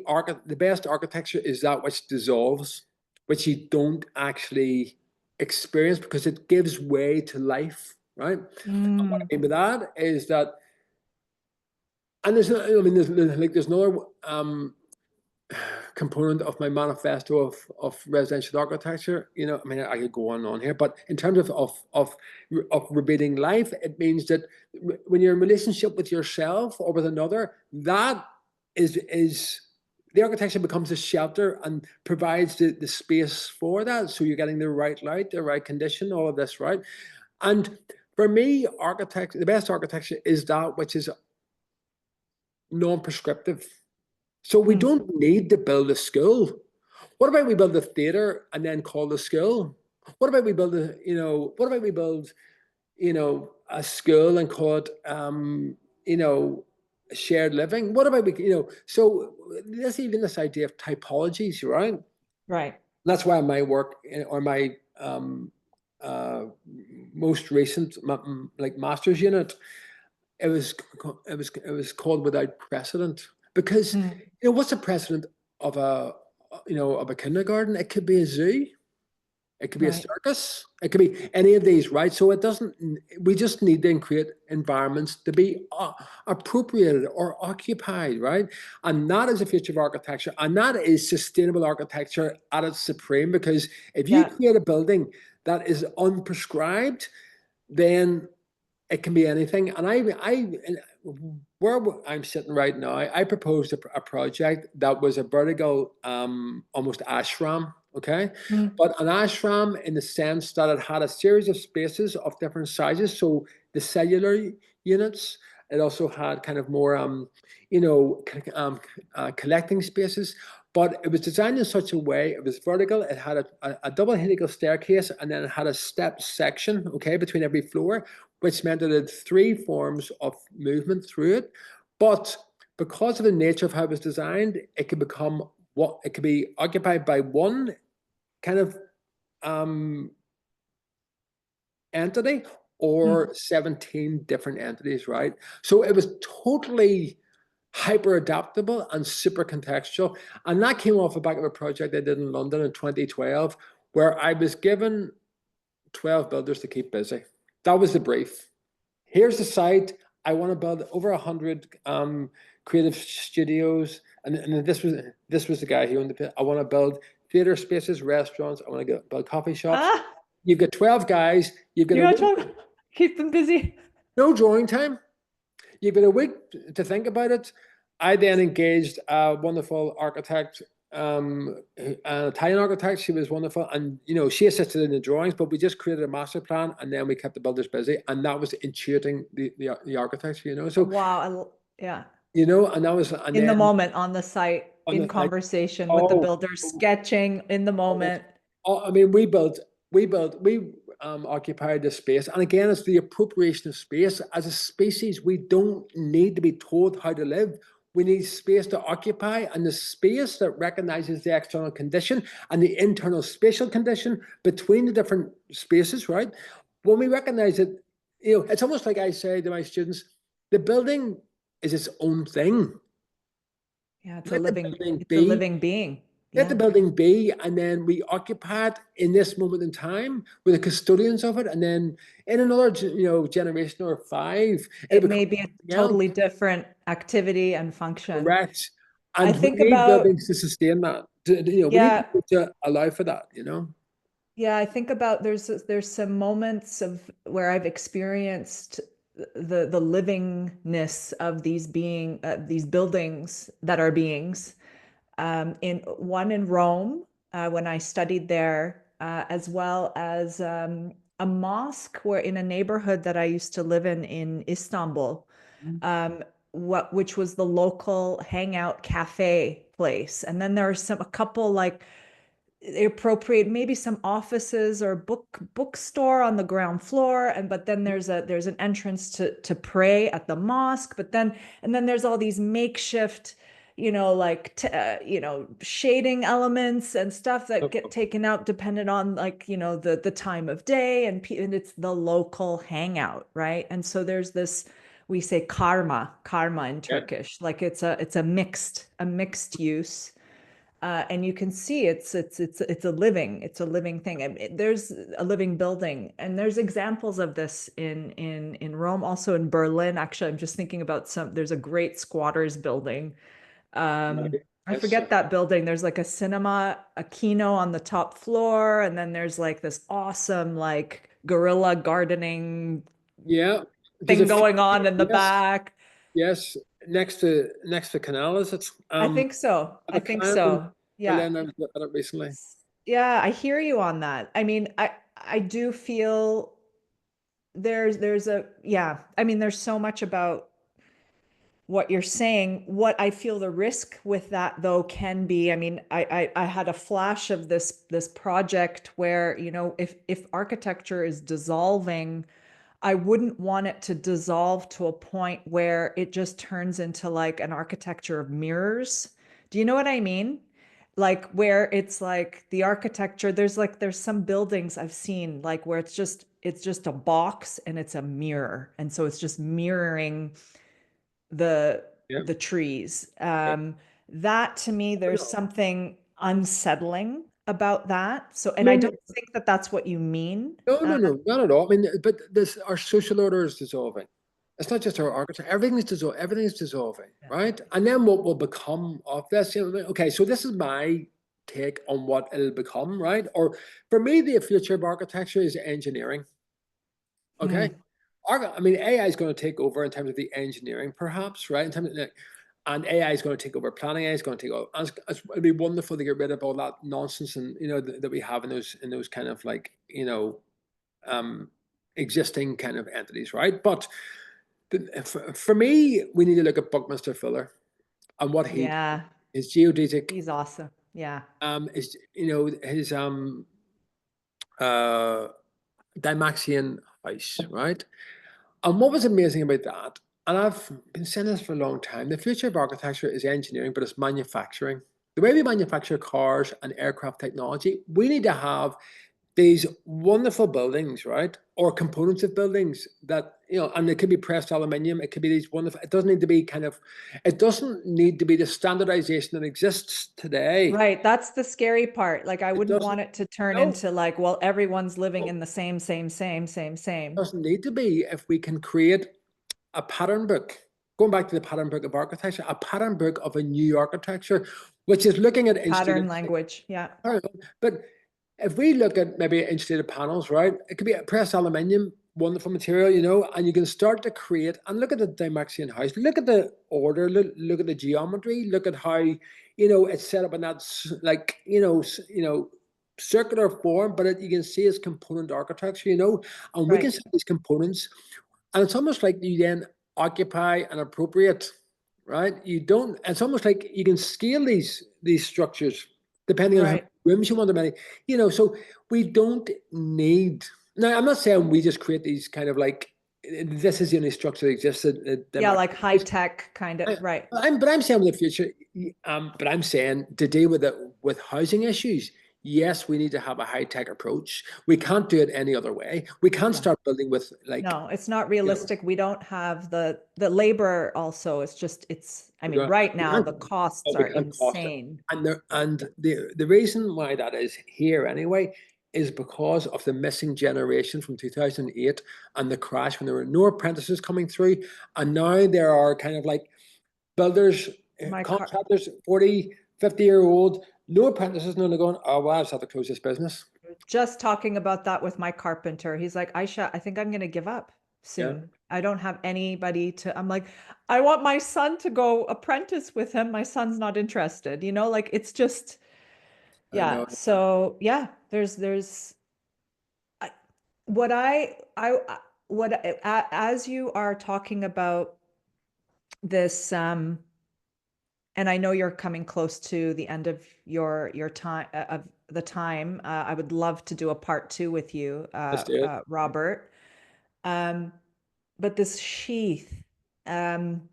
the best architecture is that which dissolves, which you don't actually experience because it gives way to life, right? And what Mm. I mean by that is that, and I mean, there's another component of my manifesto of residential architecture. You know, I mean, I could go on and on here, but in terms of repeating life, it means that when you're in relationship with yourself or with another, that is the architecture becomes a shelter and provides the space for that. So you're getting the right light, the right condition, all of this, right? And for me, the best architecture is that which is non-prescriptive. So we Mm. don't need to build a school. What about we build a theater and then call the school? What about we build a school and call it, you know, shared living? What about so there's even this idea of typologies, right? Right. That's why my work or my uh, most recent like master's unit, it was called Without Precedent, because Mm. what's a precedent of a kindergarten? It could be a zoo, it could be a Right. circus, it could be any of these, right? So it doesn't. We just need to create environments to be appropriated or occupied, right? And that is the future of architecture, and that is sustainable architecture at its supreme. Because if you Yeah. create a building that is unprescribed, then it can be anything. And where I'm sitting right now, I proposed a project that was a vertical, almost ashram. Okay, Mm. but an ashram in the sense that it had a series of spaces of different sizes. So the cellular units. It also had kind of more, you know, collecting spaces. But it was designed in such a way, it was vertical, it had a double helical staircase, and then it had a step section, okay, between every floor, which meant that it had three forms of movement through it. But because of the nature of how it was designed, it could be occupied by one kind of entity Mm. or 17 different entities, right? So it was totally hyper adaptable and super contextual. And that came off the back of a project I did in London in 2012, where I was given 12 builders to keep busy. That was the brief. Here's the site. I want to build over 100 creative studios. And this was the guy who owned the pit. I want to build theater spaces, restaurants. I want to build coffee shops. Ah, You've got 12 guys. You've got you a got week, to keep them busy. no drawing time. You've got a week to think about it. I then engaged a wonderful architect, an Italian architect. She was wonderful, and she assisted in the drawings. But we just created a master plan, and then we kept the builders busy, and that was intuiting the architecture. So Wow. Yeah. and that was, and In the then moment, on the site, on in the like, conversation with the oh, builders, sketching in the oh, moment. I mean, we occupied the space, and again, it's the appropriation of space. As a species, we don't need to be told how to live. We need space to occupy, and the space that recognizes the external condition and the internal spatial condition between the different spaces. Right? When we recognize it, it's almost like I say to my students: the building is its own thing. Yeah, it's a Let the living, building it's a be. living being. let the Yeah. building be, and then we occupy it in this moment in time. We're the custodians of it, and then in another, generation or five, it'll It become may be a something else. totally different activity and function. Correct. I And we think need about, buildings to sustain that. We need yeah, people to allow for that. yeah, I think about there's some moments of where I've experienced the livingness of these buildings that are beings. In one in Rome, when I studied there, as well as a mosque where in a neighborhood that I used to live in Istanbul, um, which was the local hangout cafe place. And then there are a couple like appropriate maybe some offices or bookstore on the ground floor, and but then there's an entrance to pray at the mosque, but then and then there's all these makeshift like shading elements and stuff that get taken out dependent on like the time of day, and it's the local hangout, right? And so there's this, we say karma in Yeah. Turkish, like it's a mixed use, and you can see it's a living thing. There's a living building, and there's examples of this in Rome, also in Berlin. Actually, I'm just thinking about there's a great squatters building. I Yes. forget that building. There's like a cinema, a kino on the top floor, and then there's like this awesome like guerrilla gardening Yeah. There's a thing few. going on in the Yes. back. Yes. Next to canal, is it? I think so. I've I a think client in so. Yeah. Berlin. I was looking at it recently. Yeah, I hear you on that. I mean, I do feel there's a yeah. I mean, there's so much about what you're saying. What I feel the risk with that though can be, I mean, I had a flash of this project where, if architecture is dissolving, I wouldn't want it to dissolve to a point where it just turns into like an architecture of mirrors. Do you know what I mean? Like where it's like the architecture, there's some buildings I've seen like where it's just a box and it's a mirror. And so it's just mirroring the Yeah. the trees. Yeah. That to me, there's No, something unsettling about that. So, I and I mean, don't think that that's what you mean. no, no, no, not at all. I mean, but our social order is dissolving. It's not just our architecture. Everything is dissolving. Everything is dissolving, Yeah. right? And then what will become of this? Okay, so this is my take on what it'll become, right? Or for me, the future of architecture is engineering. Okay, Hmm. I mean, AI is going to take over in terms of the engineering, perhaps, right? In terms of and AI is going to take over planning. AI is going to take over. And it'd be wonderful to get rid of all that nonsense and that we have in those kind of like um, existing kind of entities, right? But for me, we need to look at Buckminster Fuller and what he did. Yeah, His geodesic, he's awesome. Yeah. his his uh, Dymaxion house, right? And what was amazing about that, and I've been saying this for a long time, the future of architecture is engineering, but it's manufacturing. The way we manufacture cars and aircraft technology, we need to have these wonderful buildings, right? Or components of buildings that, and it could be pressed aluminium, it could be these wonderful, it doesn't need to be it doesn't need to be the standardization that exists today. Right. That's the scary part. Like, I It wouldn't doesn't, want it to turn no, into like, well, everyone's living no, in the same. doesn't need to be if we can create a pattern book. Going back to the pattern book of architecture, a pattern book of a new architecture, which is looking at Pattern installation. language. Yeah. But if we look at maybe insulated panels, right? It could be a pressed aluminium, wonderful material, and you can start to create and look at the Dymaxion house, look at the order, look at the geometry, look at how it's set up in that like circular form, but you can see it's component architecture, and we can Right. see these components, and it's almost like you then occupy and appropriate, right? You don't. It's almost like you can scale these structures depending on how many Right. rooms you want to make. So we don't need. Now, I'm not saying we just create these kind of like this is the only structure that exists. Yeah. Like high tech kind of. Right. But I'm saying in the future. But I'm saying to deal with housing issues, yes, we need to have a high-tech approach. We can't do it any other way. We can't No. start building with like, No, it's not you know, realistic. We don't have the labor also. It's just, I mean, right we now can't, the costs oh, we are can't cost it. insane. And the reason why that is here anyway is because of the missing generation from 2008 and the crash when there were no apprentices coming through. And now there are kind of like builders, My car, contractors, 40, 50-year-old, no apprentices, and they're going, oh, well, I just have to close this business. just talking about that with my carpenter. He's like, Aisha, I think I'm going to give up Yeah, soon. I don't have anybody to, I'm like, I want my son to go apprentice with him. My son's not interested, like it's just, I yeah. know. So yeah, I- what what, as you are talking about this, and I know you're coming close to the end of your time of the time. I would love to do a part two with you, Let's do it. Robert. Um, but this sheath, um,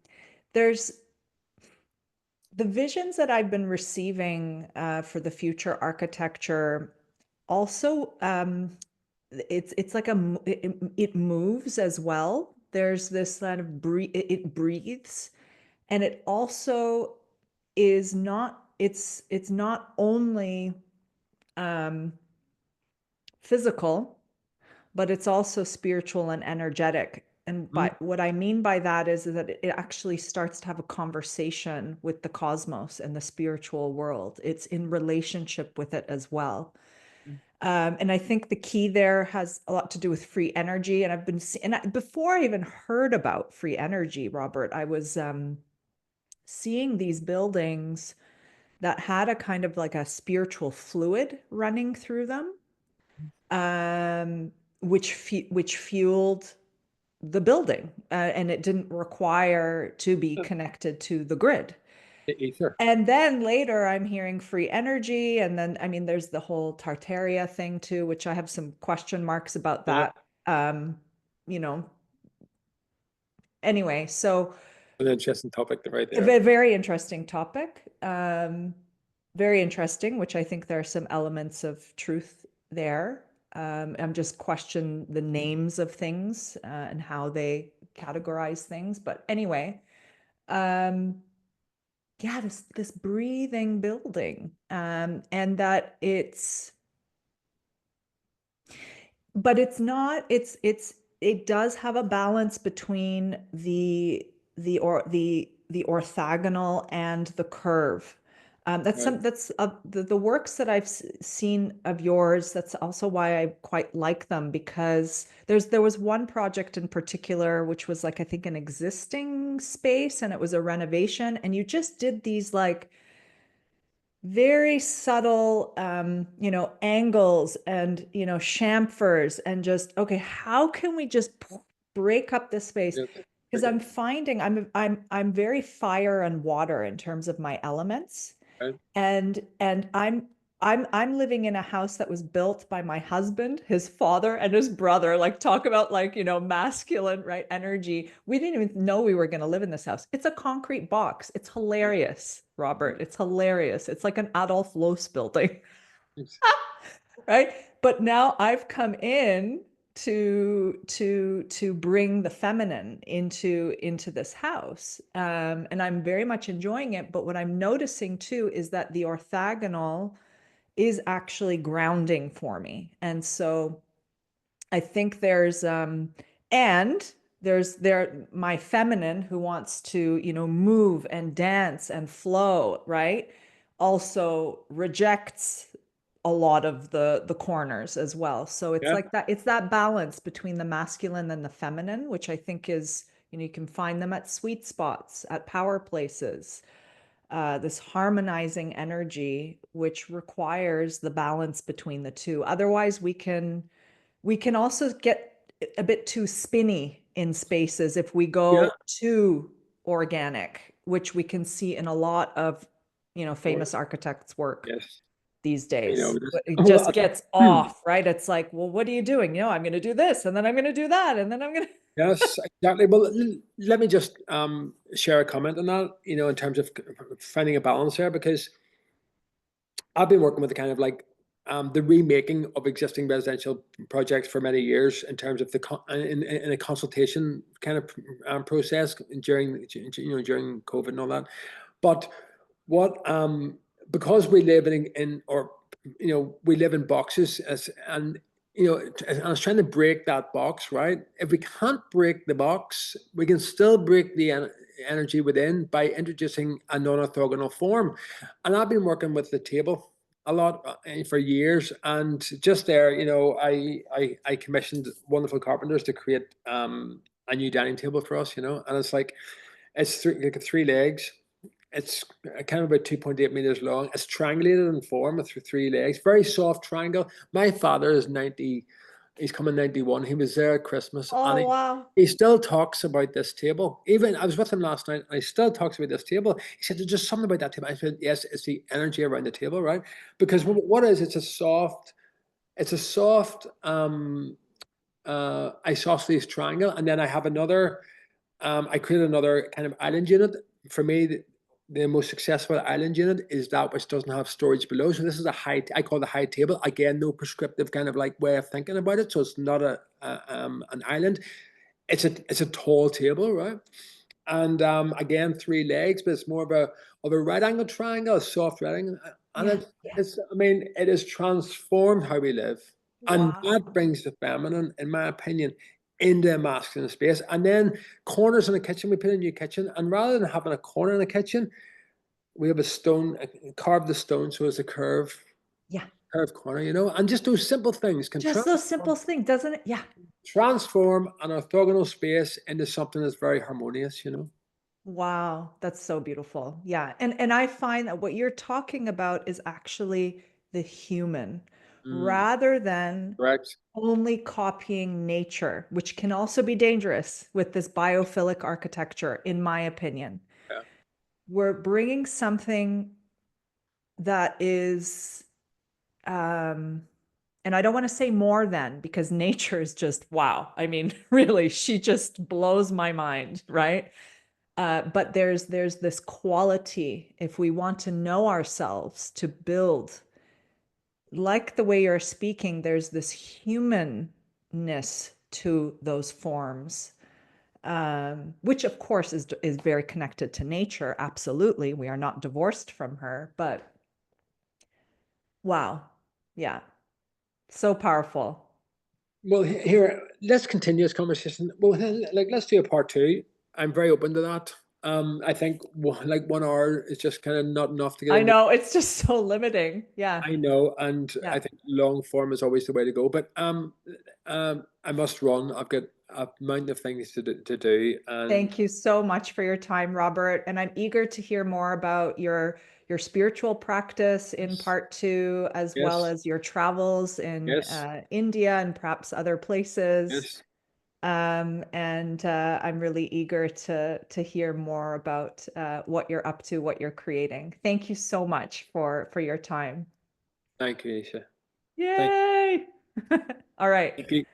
there's the visions that I've been receiving for the future architecture. Also, it's like it moves as well. There's this kind of it breathes, and it also is not it's not only um physical, but it's also spiritual and energetic. And by Mm, what I mean by that is that it actually starts to have a conversation with the cosmos and the spiritual world. It's in relationship with it as well. mm, And I think the key there has a lot to do with free energy. And I've been before I even heard about free energy, Robert, I was seeing these buildings that had a kind of like a spiritual fluid running through them, um, which fueled the building, and it didn't require to be mm. connected to the grid. The ether. And then later, I'm hearing free energy, and then I mean, there's the whole Tartaria thing too, which I have some question marks about Yeah, that. Um, you know, anyway, so an interesting topic right a there. very interesting topic. Very interesting, which I think there are some elements of truth there. I'm just question the names of things and how they categorize things. But anyway, um, yeah, this breathing building, and that but it's not it does have a balance between the orthogonal and the curve. Right. That's the works that I've seen of yours. That's also why I quite like them, because there was one project in particular which was like, I think, an existing space, and it was a renovation, and you just did these like very subtle angles and chamfers, and just, okay, how can we just break up this space? Yeah, Because okay, I'm finding I'm very fire and water in terms of my elements, right. and I'm living in a house that was built by my husband, his father, and his brother. Like, talk about like, masculine, right, energy. We didn't even know we were going to live in this house. It's a concrete box. It's hilarious, Robert. It's hilarious. It's like an Adolf Loos building, Thanks. right? But now I've come in to bring the feminine into this house, and I'm very much enjoying it. But what I'm noticing too is that the orthogonal is actually grounding for me. And so I think and there's my feminine who wants to, move and dance and flow, right? Also rejects a lot of the corners as well. So it's Yeah, like that, it's that balance between the masculine and the feminine, which I think is, you can find them at sweet spots, at power places, this harmonizing energy, which requires the balance between the two. Otherwise, we can also get a bit too spinny in spaces if we yeah, go too organic, which we can see in a lot of, of famous course. architects' work Yes. these You know, days. this, It oh, just gets off, right? It's like, well, what are you doing? I'm going to do this, and then I'm going to do that, and then I'm going to. yes, exactly. Well, let me just share a comment on that, in terms of finding a balance there, because I've been working with the kind of like the remaking of existing residential projects for many years in terms of in a consultation kind of process during COVID and all that. But what because we live in or we live in boxes and I was trying to break that box, right? If we can't break the box, we can still break the energy within by introducing a non-orthogonal form. And I've been working with the table a lot for years, and just there, I commissioned wonderful carpenters to create a new dining table for us, and it's like like three legs. It's kind of about 2.8 meters long. It's triangulated in form with three legs, very soft triangle. My father is 90, he's coming 91. He was there at Christmas, and Oh, wow. he still talks about this table. Even I was with him last night, and he still talks about this table. He said, "There's just something about that table." I said, "Yes, it's the energy around the table, right? Because what is it's a soft isosceles triangle, and then I have another. I created another kind of island unit. For me, the most successful island unit is that which doesn't have storage below. So this is I call it a high table. Again, no prescriptive kind of like way of thinking about it. So it's not an island. It's a tall table, right? And again, three legs, but it's more of a right angle triangle, a soft right angle. And Yeah. Yeah. it has transformed how we live. And Wow. that brings the feminine, in my opinion, into a masculine space. And then corners in the kitchen, we put a new kitchen. And rather than having a corner in the kitchen, we have a stone, carved the stone so it's a Yeah. curved corner, and just those simple things can Just those simple things, doesn't it? Yeah. transform an orthogonal space into something that's very harmonious. Wow, that's so beautiful. Yeah. And I find that what you're talking about is actually the human Mm, rather than correct. only copying nature, which can also be dangerous with this biophilic architecture, in my opinion. Yeah. We're bringing something that is, um, and I don't want to say more than because nature is just wow. I mean, really, she just blows my mind, right? But there's this quality if we want to know ourselves to build, like the way you're speaking, there's this humanness to those forms, which of course is very connected to nature. Absolutely, we are not divorced from her. But wow, yeah, so powerful. Well, here, let's continue this conversation. Well, like, let's do a part two. I'm very open to that. I think like 1 hour is just kind of not enough to get I into. know it's just so limiting. Yeah, I know, and I yeah. think long form is always the way to go. But I must run. I've got a mountain of things to do, and Thank you so much for your time, Robert. And I'm eager to hear more about your spiritual practice in yes, part two, as well yes, as your travels in yes, India and perhaps other places. yes. And I'm really eager to hear more about what you're up to, what you're creating. Thank you so much for your time. Thank you, Aisha. Thank, Yay! All right. thank you.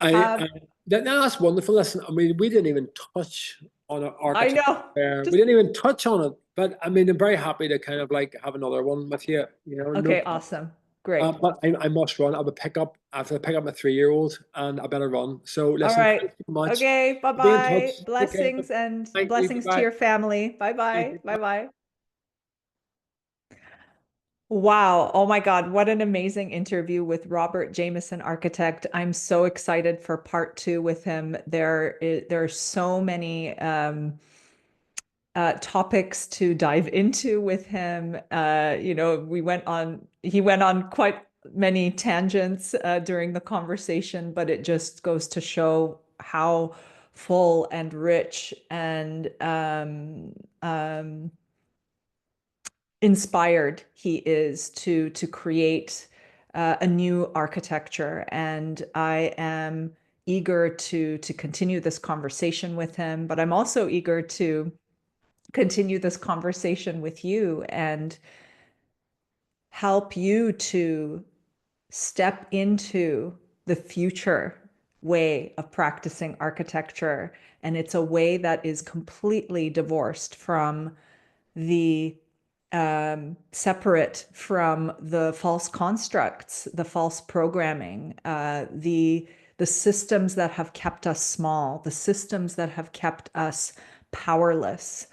I, Um, I that's wonderful. Listen, I mean, we didn't even touch on our I architecture. know. We Just didn't even touch on it. But I mean, I'm very happy to kind of like have another one with you. No okay, problem. awesome. Great. But I must run. I have to pick up my 3-year-old, and I better run. So All listen, right. thanks so much. Okay. Be in touch. Bye-bye. Take care. Blessings and Thank you. blessings to Bye. your family. Thank Bye-bye. you. Bye-bye. Wow. Oh my God. What an amazing interview with Robert Jamison, architect. I'm so excited for part two with him. There are so many topics to dive into with him. He went on quite many tangents during the conversation, but it just goes to show how full and rich and inspired he is to create a new architecture. And I am eager to continue this conversation with him, but I'm also eager to continue this conversation with you and help you to step into the future way of practicing architecture. And it's a way that is completely divorced from the separate from the false constructs, the false programming, the systems that have kept us small, the systems that have kept us powerless.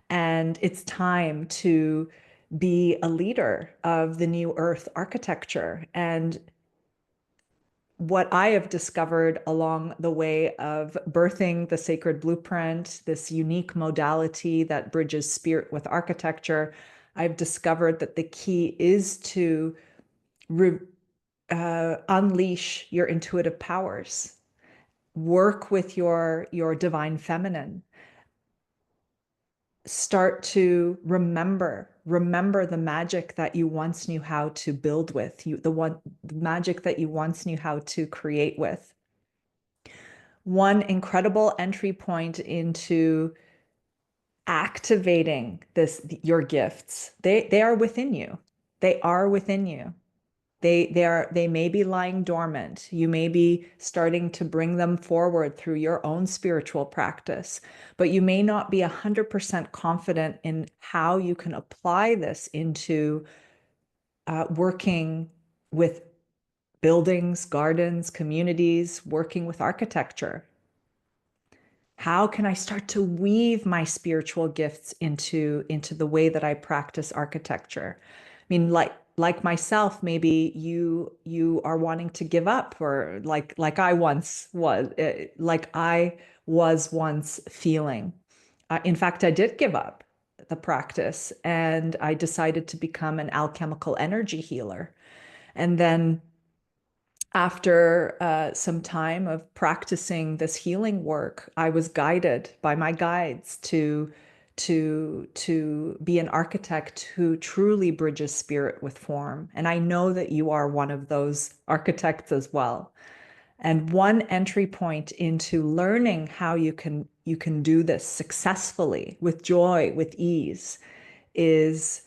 And it's time to be a leader of the new Earth architecture. And what I have discovered along the way of birthing the sacred blueprint, this unique modality that bridges spirit with architecture, I've discovered that the key is to unleash your intuitive powers, work with your divine feminine, start to remember the magic that you once knew how to build with, the magic that you once knew how to create with. One incredible entry point into activating your gifts. They are within you. They are within you. They may be lying dormant. You may be starting to bring them forward through your own spiritual practice, but you may not be 100% confident in how you can apply this into working with buildings, gardens, communities, working with architecture. How can I start to weave my spiritual gifts into the way that I practice architecture? I mean, like myself, maybe you are wanting to give up, or like I once was, like I was once feeling. In fact, I did give up the practice, and I decided to become an alchemical energy healer. And then after some time of practicing this healing work, I was guided by my guides to be an architect who truly bridges spirit with form. And I know that you are one of those architects as well. And one entry point into learning how you can do this successfully with joy, with ease, is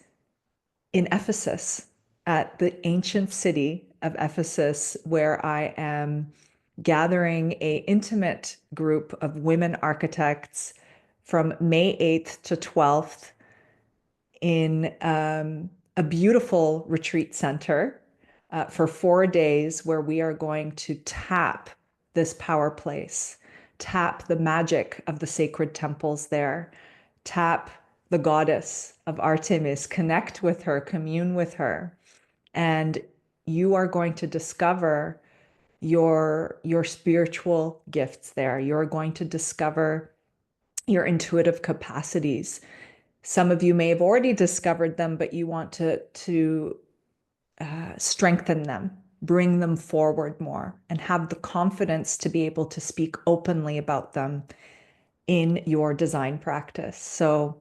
in Ephesus, at the ancient city of Ephesus, where I am gathering an intimate group of women architects from May 8th to 12th in a beautiful retreat center for 4 days, where we are going to tap this power place, tap the magic of the sacred temples there, tap the goddess of Artemis, connect with her, commune with her. And you are going to discover your spiritual gifts there. You're going to discover your intuitive capacities. Some of you may have already discovered them, but you want to strengthen them, bring them forward more, and have the confidence to be able to speak openly about them in your design practice. So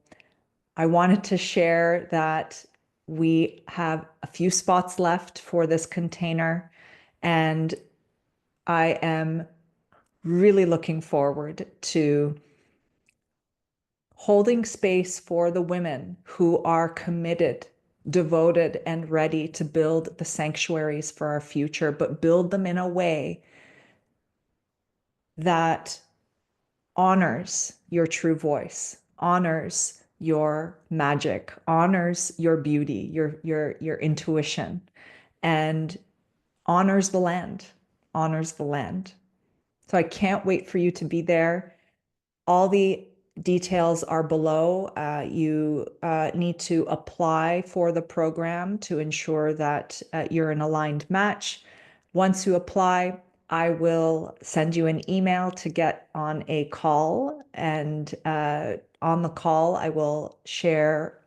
I wanted to share that we have a few spots left for this container, and I am really looking forward to holding space for the women who are committed, devoted, and ready to build the sanctuaries for our future, but build them in a way that honors your true voice, honors your magic, honors your beauty, your intuition, and honors the land, honors the land. So I can't wait for you to be there. All the details are below. You need to apply for the program to ensure that you're an aligned match. Once you apply, I will send you an email to get on a call. And on the call, I will share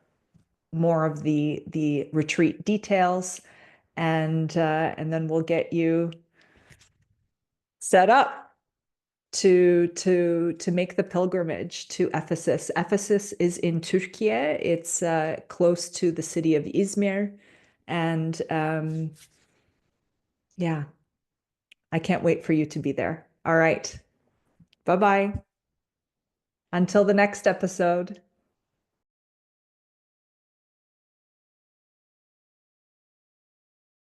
more of the retreat details. And then we'll get you set up to make the pilgrimage to Ephesus. Ephesus is in Turkey. It's close to the city of Izmir, and yeah, I can't wait for you to be there. All right, bye bye. Until the next episode.